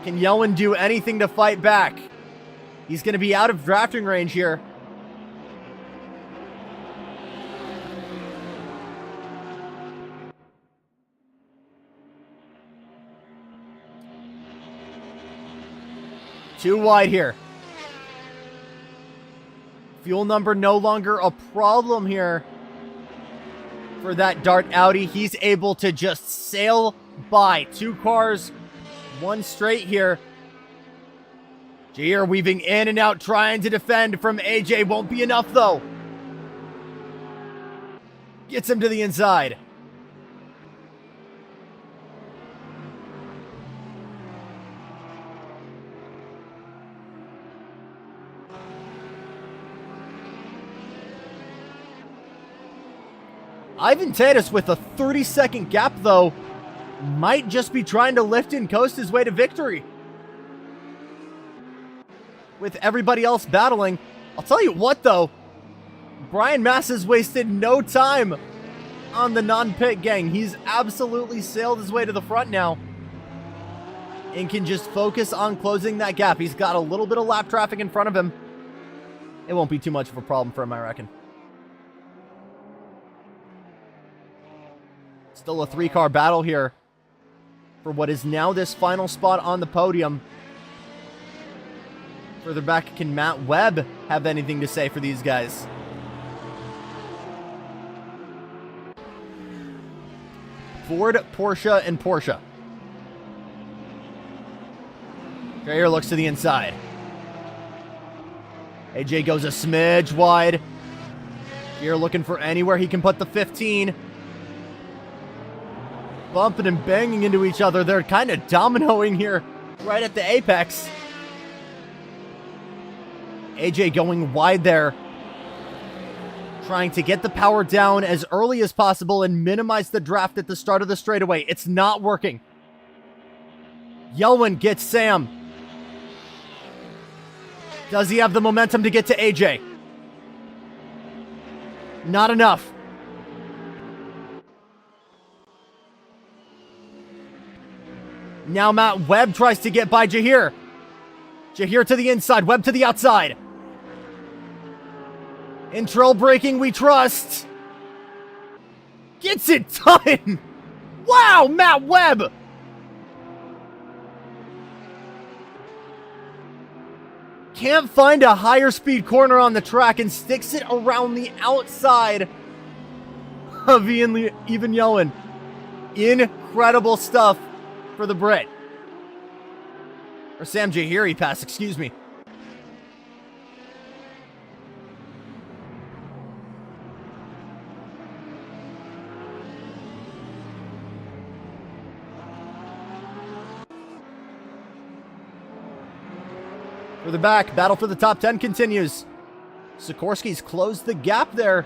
Can Yelwin do anything to fight back? He's going to be out of drafting range here. Too wide here. Fuel number no longer a problem here for that Dart Audi. He's able to just sail by. 2 cars, 1 straight here. Jahir weaving in and out, trying to defend from AJ. Won't be enough, though. Gets him to the inside. Ivan Tatis with a 30-second gap, though, might just be trying to lift and coast his way to victory. With everybody else battling. I'll tell you what, though. Brian Mass has wasted no time on the non-pit gang. He's absolutely sailed his way to the front now. And can just focus on closing that gap. He's got a little bit of lap traffic in front of him. It won't be too much of a problem for him, I reckon. Still a 3-car battle here for what is now this final spot on the podium. Further back, can Matt Webb have anything to say for these guys? Ford, Porsche, and Porsche. Jahir looks to the inside. AJ goes a smidge wide. Jahir looking for anywhere he can put the 15. Bumping and banging into each other. They're kind of dominoing here right at the apex. AJ going wide there. Trying to get the power down as early as possible and minimize the draft at the start of the straightaway. It's not working. Yelwin gets Sam. Does he have the momentum to get to AJ? Not enough. Now Matt Webb tries to get by Jahir. Jahir to the inside, Webb to the outside. In trail braking we trust. Gets it done. Wow, Matt Webb. Can't find a higher speed corner on the track and sticks it around the outside of Ivan Yelwin. Incredible stuff for the Brit. Or Sam Jahir, he passed, excuse me. For the back, battle for the top 10 continues. Sikorsky's closed the gap there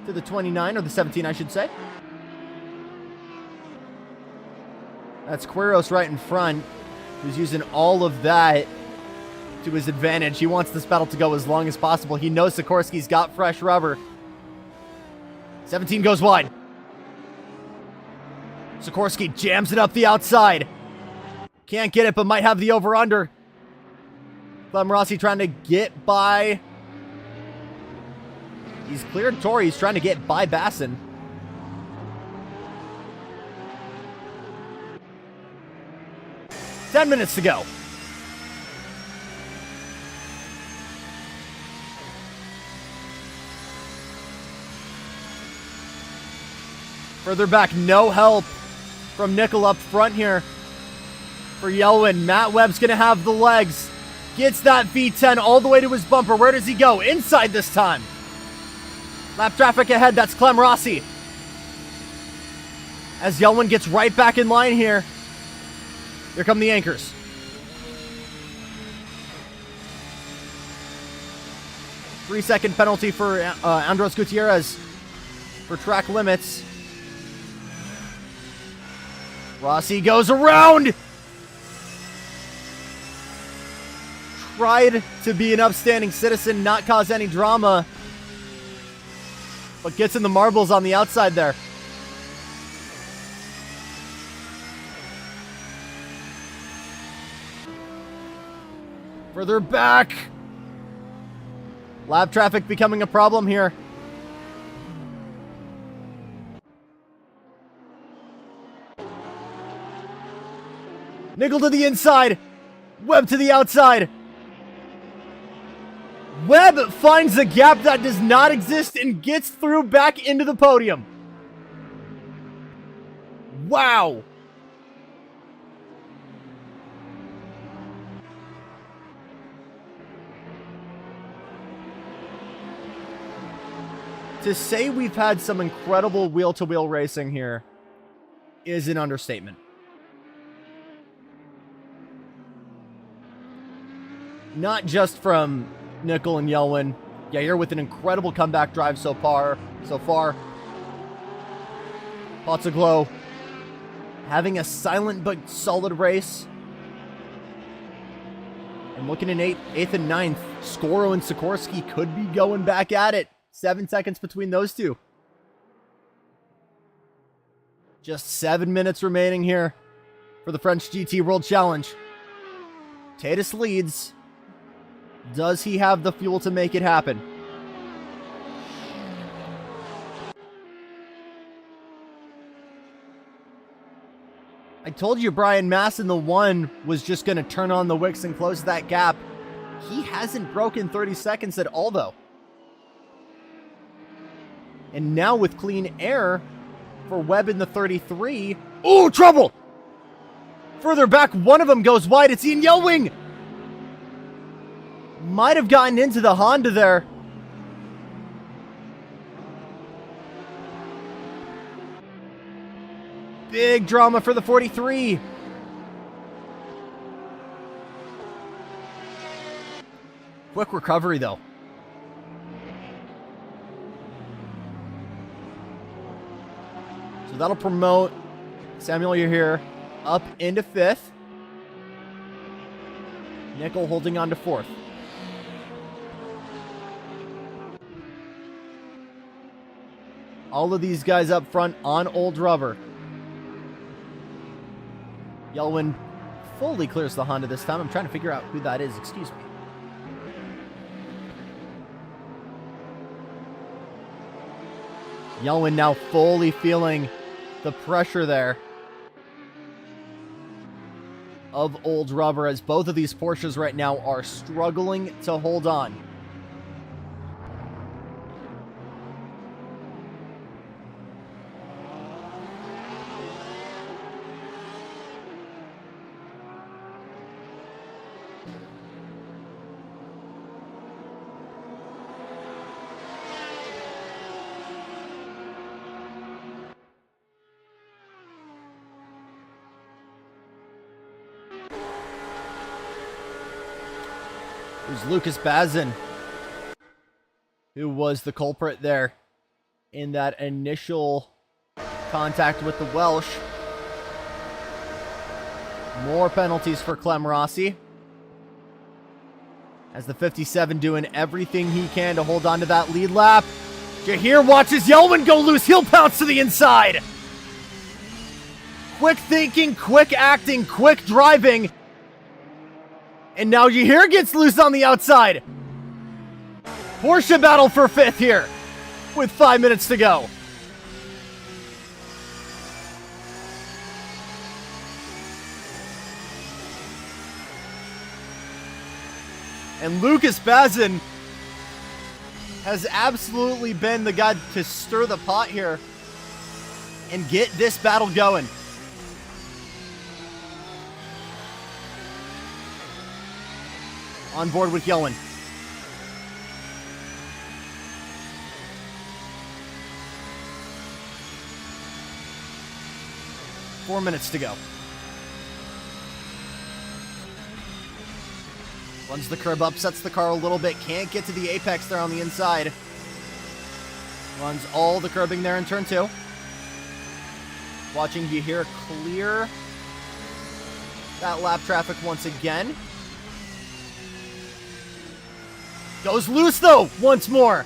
to the 29, or the 17, I should say. That's Quiros right in front, who's using all of that to his advantage. He wants this battle to go as long as possible. He knows Sikorsky's got fresh rubber. 17 goes wide. Sikorsky jams it up the outside. Can't get it, but might have the over-under. Clem Rossi trying to get by. He's cleared Tori. He's trying to get by Basson. Ten minutes to go. Further back, no help from Nickel up front here for Yelwin. Matt Webb's going to have the legs. Gets that V10 all the way to his bumper. Where does he go? Inside this time. Lap traffic ahead. That's Clem Rossi. As Yelwin gets right back in line here. Here come the anchors. Three-second penalty for Andres Gutierrez for track limits. Rossi goes around. Tried to be an upstanding citizen, not cause any drama. But gets in the marbles on the outside there. Further back. Lap traffic becoming a problem here. Nickel to the inside. Webb to the outside. Webb finds a gap that does not exist and gets through back into the podium. Wow. To say we've had some incredible wheel-to-wheel racing here is an understatement. Not just from Nickel and Yelwin. Yair with an incredible comeback drive so far. Potsaglo having a silent but solid race. And looking in 8th and 9th, Skoro and Sikorsky could be going back at it. 7 seconds between those two. Just 7 minutes remaining here for the French GT World Challenge. Tatus leads. Does he have the fuel to make it happen? I told you Brian Mass in the 1 was just going to turn on the wicks and close that gap. He hasn't broken 30 seconds at all, though. And now with clean air for Webb in the 33. Ooh, trouble! Further back, one of them goes wide. It's Ian Yelwing! Might have gotten into the Honda there. Big drama for the 43. Quick recovery, though. So that'll promote Samuel, you're here, up into 5th. Nickel holding on to 4th. All of these guys up front on old rubber. Yelwin fully clears the Honda this time. I'm trying to figure out who that is. Excuse me. Yelwin now fully feeling the pressure there of old rubber, as both of these Porsches right now are struggling to hold on. It was Lucas Bazin who was the culprit there in that initial contact with the Welsh. More penalties for Clem Rossi, as the 57 doing everything he can to hold on to that lead lap. Jahir watches Yelwin go loose. He'll pounce to the inside. Quick thinking, quick acting, quick driving. And now Yahir gets loose on the outside. Porsche battle for 5th here with 5 minutes to go. And Lucas Bazin has absolutely been the guy to stir the pot here and get this battle going. On board with Yelwin. Four minutes to go. Runs the curb up, sets the car a little bit. Can't get to the apex there on the inside. Runs all the curbing there in turn 2. Watching Yahir clear that lap traffic once again. Goes loose though, once more.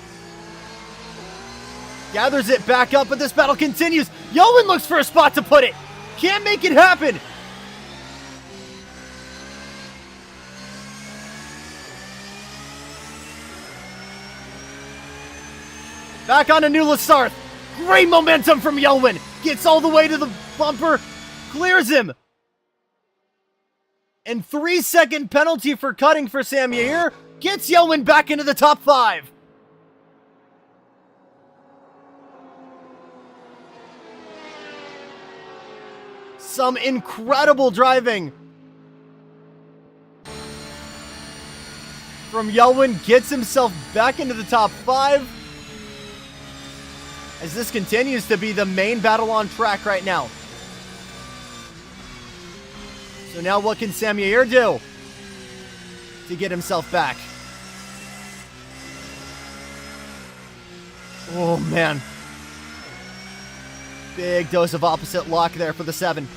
Gathers it back up, but this battle continues. Yelwin looks for a spot to put it. Can't make it happen. Back on to New Lasarth. Great momentum from Yelwin. Gets all the way to the bumper. Clears him. And 3-second penalty for cutting for Sam Yahir gets Yelwin back into the top 5. Some incredible driving from Yelwin. Gets himself back into the top 5. As this continues to be the main battle on track right now. So now what can Sam Yahir do to get himself back? Oh, man. Big dose of opposite lock there for the 7.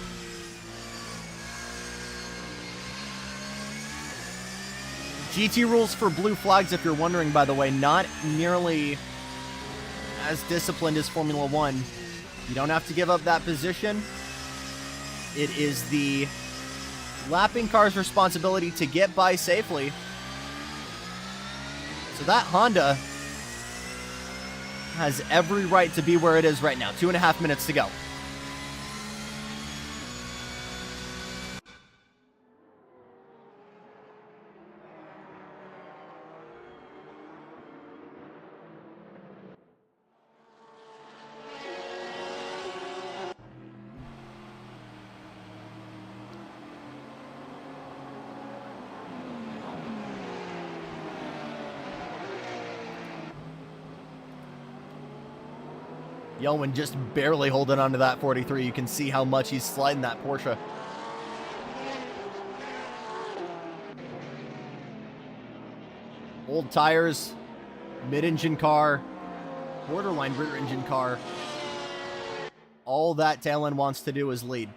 GT rules for blue flags, if you're wondering, by the way, not nearly as disciplined as Formula 1. You don't have to give up that position. It is the lapping car's responsibility to get by safely. So that Honda has every right to be where it is right now. 2.5 minutes to go. Yelwin just barely holding onto that 43. You can see how much he's sliding that Porsche. Old tires, mid-engine car, borderline rear-engine car. All that tail end wants to do is lead.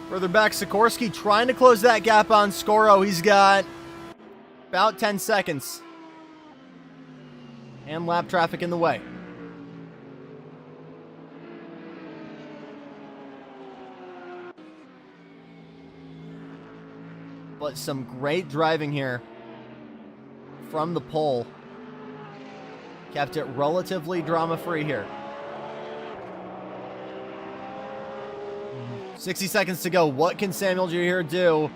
Further back, Sikorsky trying to close that gap on Skoro. He's got about 10 seconds. And lap traffic in the way. But some great driving here from the pole. Kept it relatively drama-free here. 60 seconds to go. What can Samuel Yahir do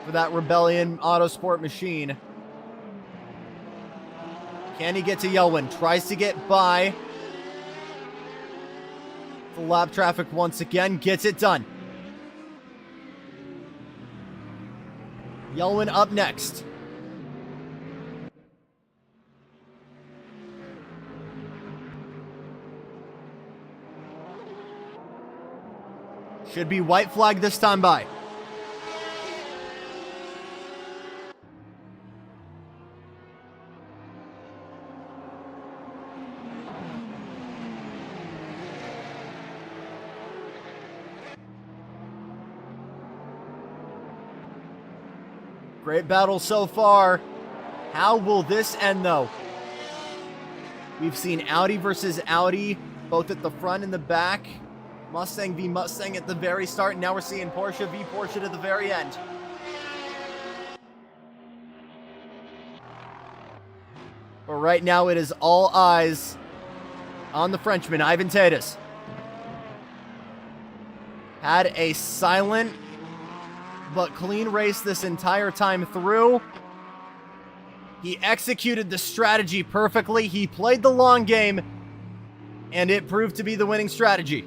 for that Rebellion Autosport machine? Can he get to Yelwin? Tries to get by the lap traffic once again. Gets it done. Yelwin up next. Should be white flag this time by. Great battle so far. How will this end, though? We've seen Audi versus Audi, both at the front and the back. Mustang v Mustang at the very start. And now we're seeing Porsche v Porsche at the very end. But right now it is all eyes on the Frenchman, Ivan Tatus. Had a silent but clean race this entire time through. He executed the strategy perfectly. He played the long game, and it proved to be the winning strategy.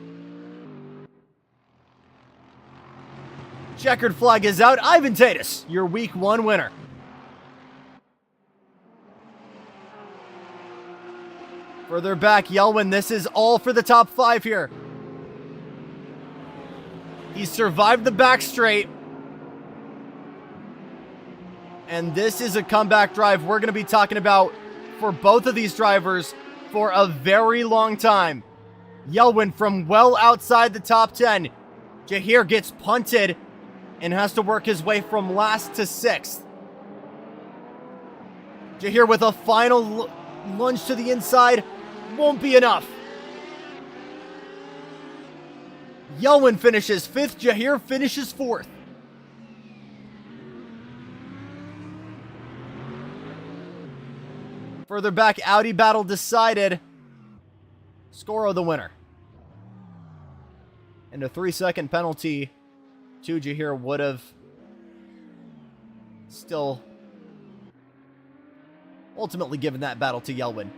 Checkered flag is out. Ivan Tatus, your week 1 winner. Further back, Yelwin, this is all for the top 5 here. He survived the back straight. And this is a comeback drive we're going to be talking about for both of these drivers for a very long time. Yelwin from well outside the top 10. Jahir gets punted and has to work his way from last to 6th. Jahir with a final lunge to the inside. Won't be enough. Yelwin finishes 5th. Jahir finishes 4th. Further back, Audi battle decided. Scoro the winner. And a 3-second penalty to Jahir would have still ultimately given that battle to Yelwin.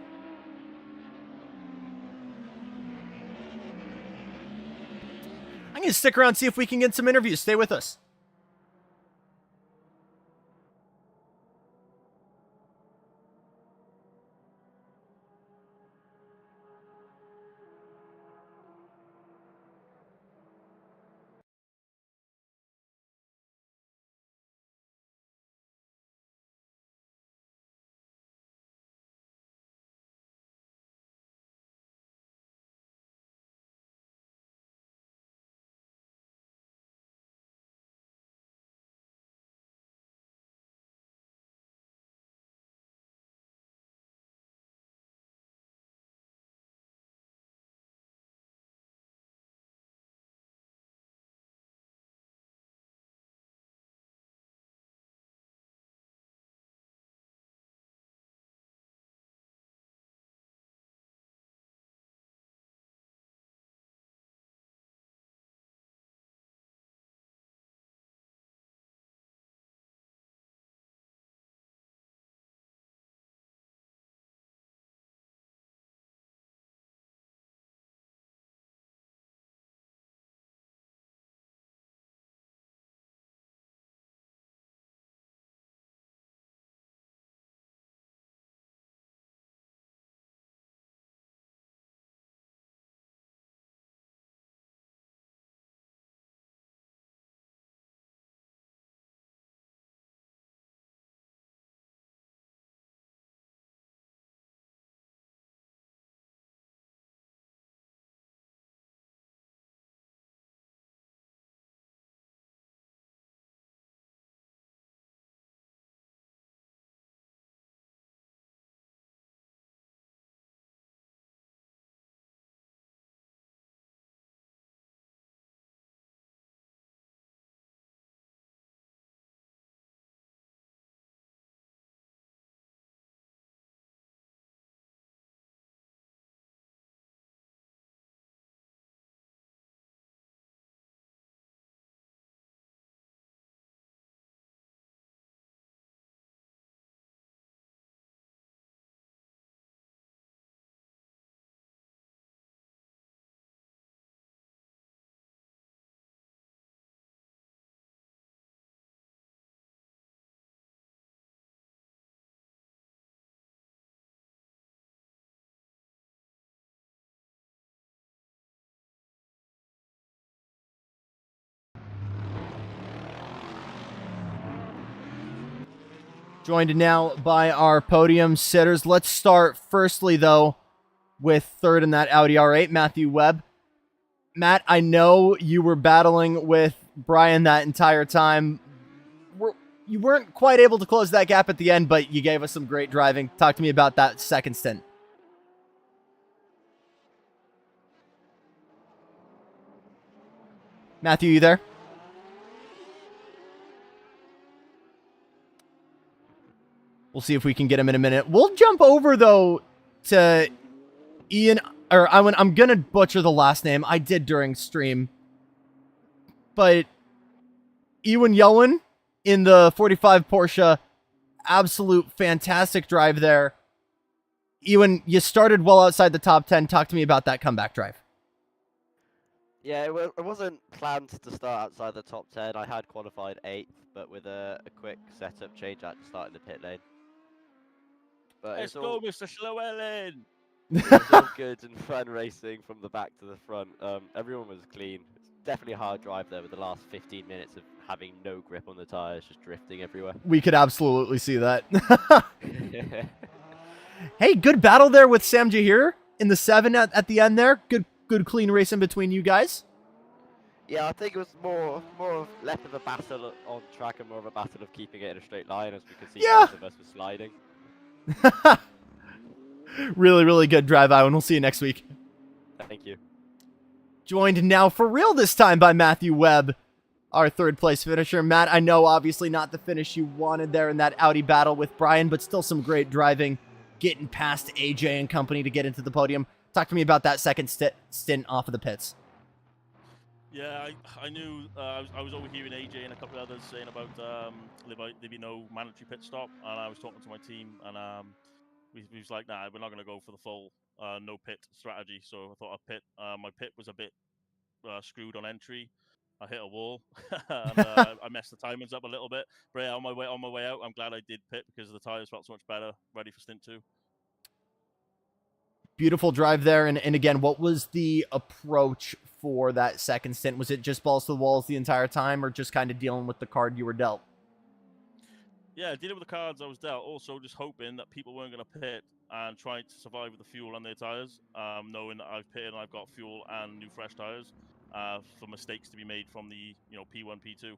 I'm going to stick around and see if we can get some interviews. Stay with us. Joined now by our podium sitters. Let's start firstly, though, with third in that Audi R8, Matthew Webb. Matt, I know you were battling with Brian that entire time. you weren't quite able to close that gap at the end, but you gave us some great driving. Talk to me about that second stint. Matthew, you there? We'll see if we can get him in a minute. We'll jump over, though, to Ian, or I'm going to butcher the last name. I did during stream. But Ewan Yowen in the 45 Porsche, absolute fantastic drive there. Ewan, you started well outside the top 10. Talk to me about that comeback drive. Yeah, it wasn't planned to start outside the top 10. I had qualified 8th, but with a quick setup change, I had to start in the pit lane. But Let's go, Mr. Llewellyn! It was all good and fun racing from the back to the front. Everyone was clean. It's definitely a hard drive there with the last 15 minutes of having no grip on the tyres, just drifting everywhere. We could absolutely see that. Hey, good battle there with Sam Jahir in the 7 at the end there. Good clean racing between you guys. Yeah, I think it was more less of a battle on track and more of a battle of keeping it in a straight line, as we could see both of us were sliding. Really good drive, Iwan. We'll see you next week. Thank you. Joined now for real this time by Matthew Webb, our third place finisher. Matt, I know obviously not the finish you wanted there in that Audi battle with Brian, but still some great driving, getting past AJ and company to get into the podium. Talk to me about that second stint off of the pits. Yeah, I knew I was overhearing AJ and a couple of others saying about there'd be no mandatory pit stop, and I was talking to my team, and we was like, nah, we're not going to go for the full no pit strategy. So I thought I'd pit. My pit was a bit screwed on entry. I hit a wall, and I messed the timings up a little bit. But yeah, on my way out, I'm glad I did pit because the tires felt so much better, ready for stint 2. Beautiful drive there. And again, what was the approach for that second stint? Was it just balls to the walls the entire time, or just kind of dealing with the card you were dealt? Yeah, dealing with the cards I was dealt. Also, just hoping that people weren't going to pit and trying to survive with the fuel on their tires, knowing that I've pitted and I've got fuel and new fresh tires for mistakes to be made from the P1, P2,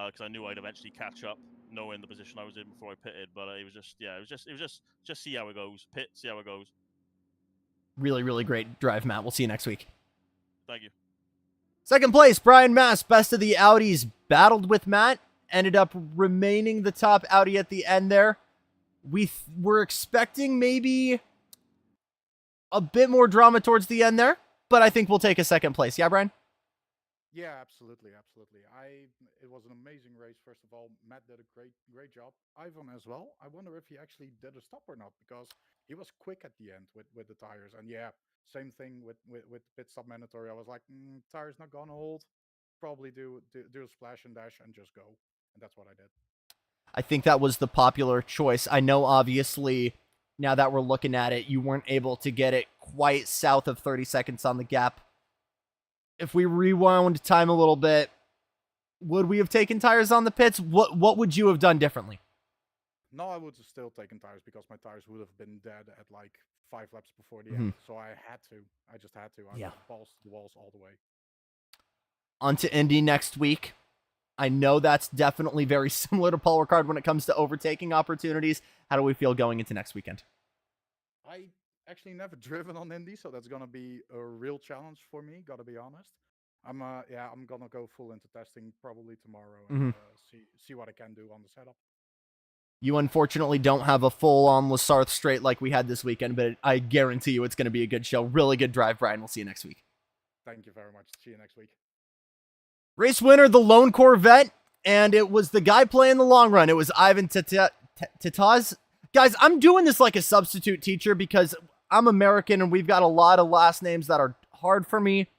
because I knew I'd eventually catch up, knowing the position I was in before I pitted. But it was just see how it goes. Pit, see how it goes. Really great drive, Matt. We'll see you next week. Thank you. Second place, Brian Mass, best of the Audis, battled with Matt, ended up remaining the top Audi at the end there. We were expecting maybe a bit more drama towards the end there, but I think we'll take a second place. Yeah, Brian? Yeah, absolutely. It was an amazing race. First of all, Matt did a great job. Ivan as well. I wonder if he actually did a stop or not, because he was quick at the end with the tires. And yeah, same thing with pit stop mandatory. I was like, tires not gonna hold. Probably do a splash and dash and just go. And that's what I did. I think that was the popular choice. I know, obviously, now that we're looking at it, you weren't able to get it quite south of 30 seconds on the gap. If we rewound time a little bit, would we have taken tires on the pits? What would you have done differently? No, I would have still taken tires, because my tires would have been dead at like 5 laps before the end. So I just had to. I went balls to the walls all the way. On to Indy next week. I know that's definitely very similar to Paul Ricard when it comes to overtaking opportunities. How do we feel going into next weekend? I actually never driven on Indy, so that's gonna be a real challenge for me. Gotta be honest. I'm gonna go full into testing probably tomorrow and see what I can do on the setup. You unfortunately don't have a full-on Lasarth straight like we had this weekend, but I guarantee you it's going to be a good show. Really good drive, Brian. We'll see you next week. Thank you very much. See you next week. Race winner, the lone Corvette, and it was the guy playing the long run. It was Ivan Titaz. Guys, I'm doing this like a substitute teacher because I'm American and we've got a lot of last names that are hard for me,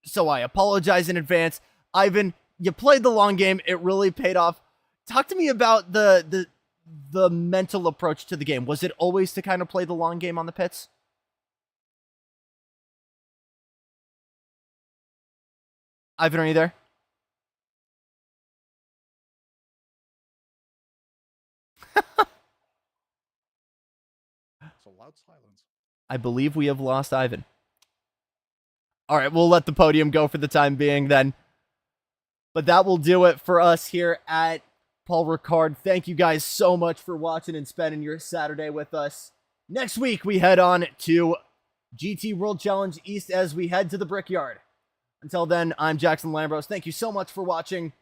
so I apologize in advance. Ivan, you played the long game. It really paid off. Talk to me about the mental approach to the game. Was it always to kind of play the long game on the pits? Ivan, are you there? It's a loud silence. I believe we have lost Ivan. All right, we'll let the podium go for the time being then. But that will do it for us here at Paul Ricard. Thank you guys so much for watching and spending your Saturday with us. Next week, we head on to GT World Challenge East as we head to the Brickyard. Until then, I'm Jackson Lambros. Thank you so much for watching.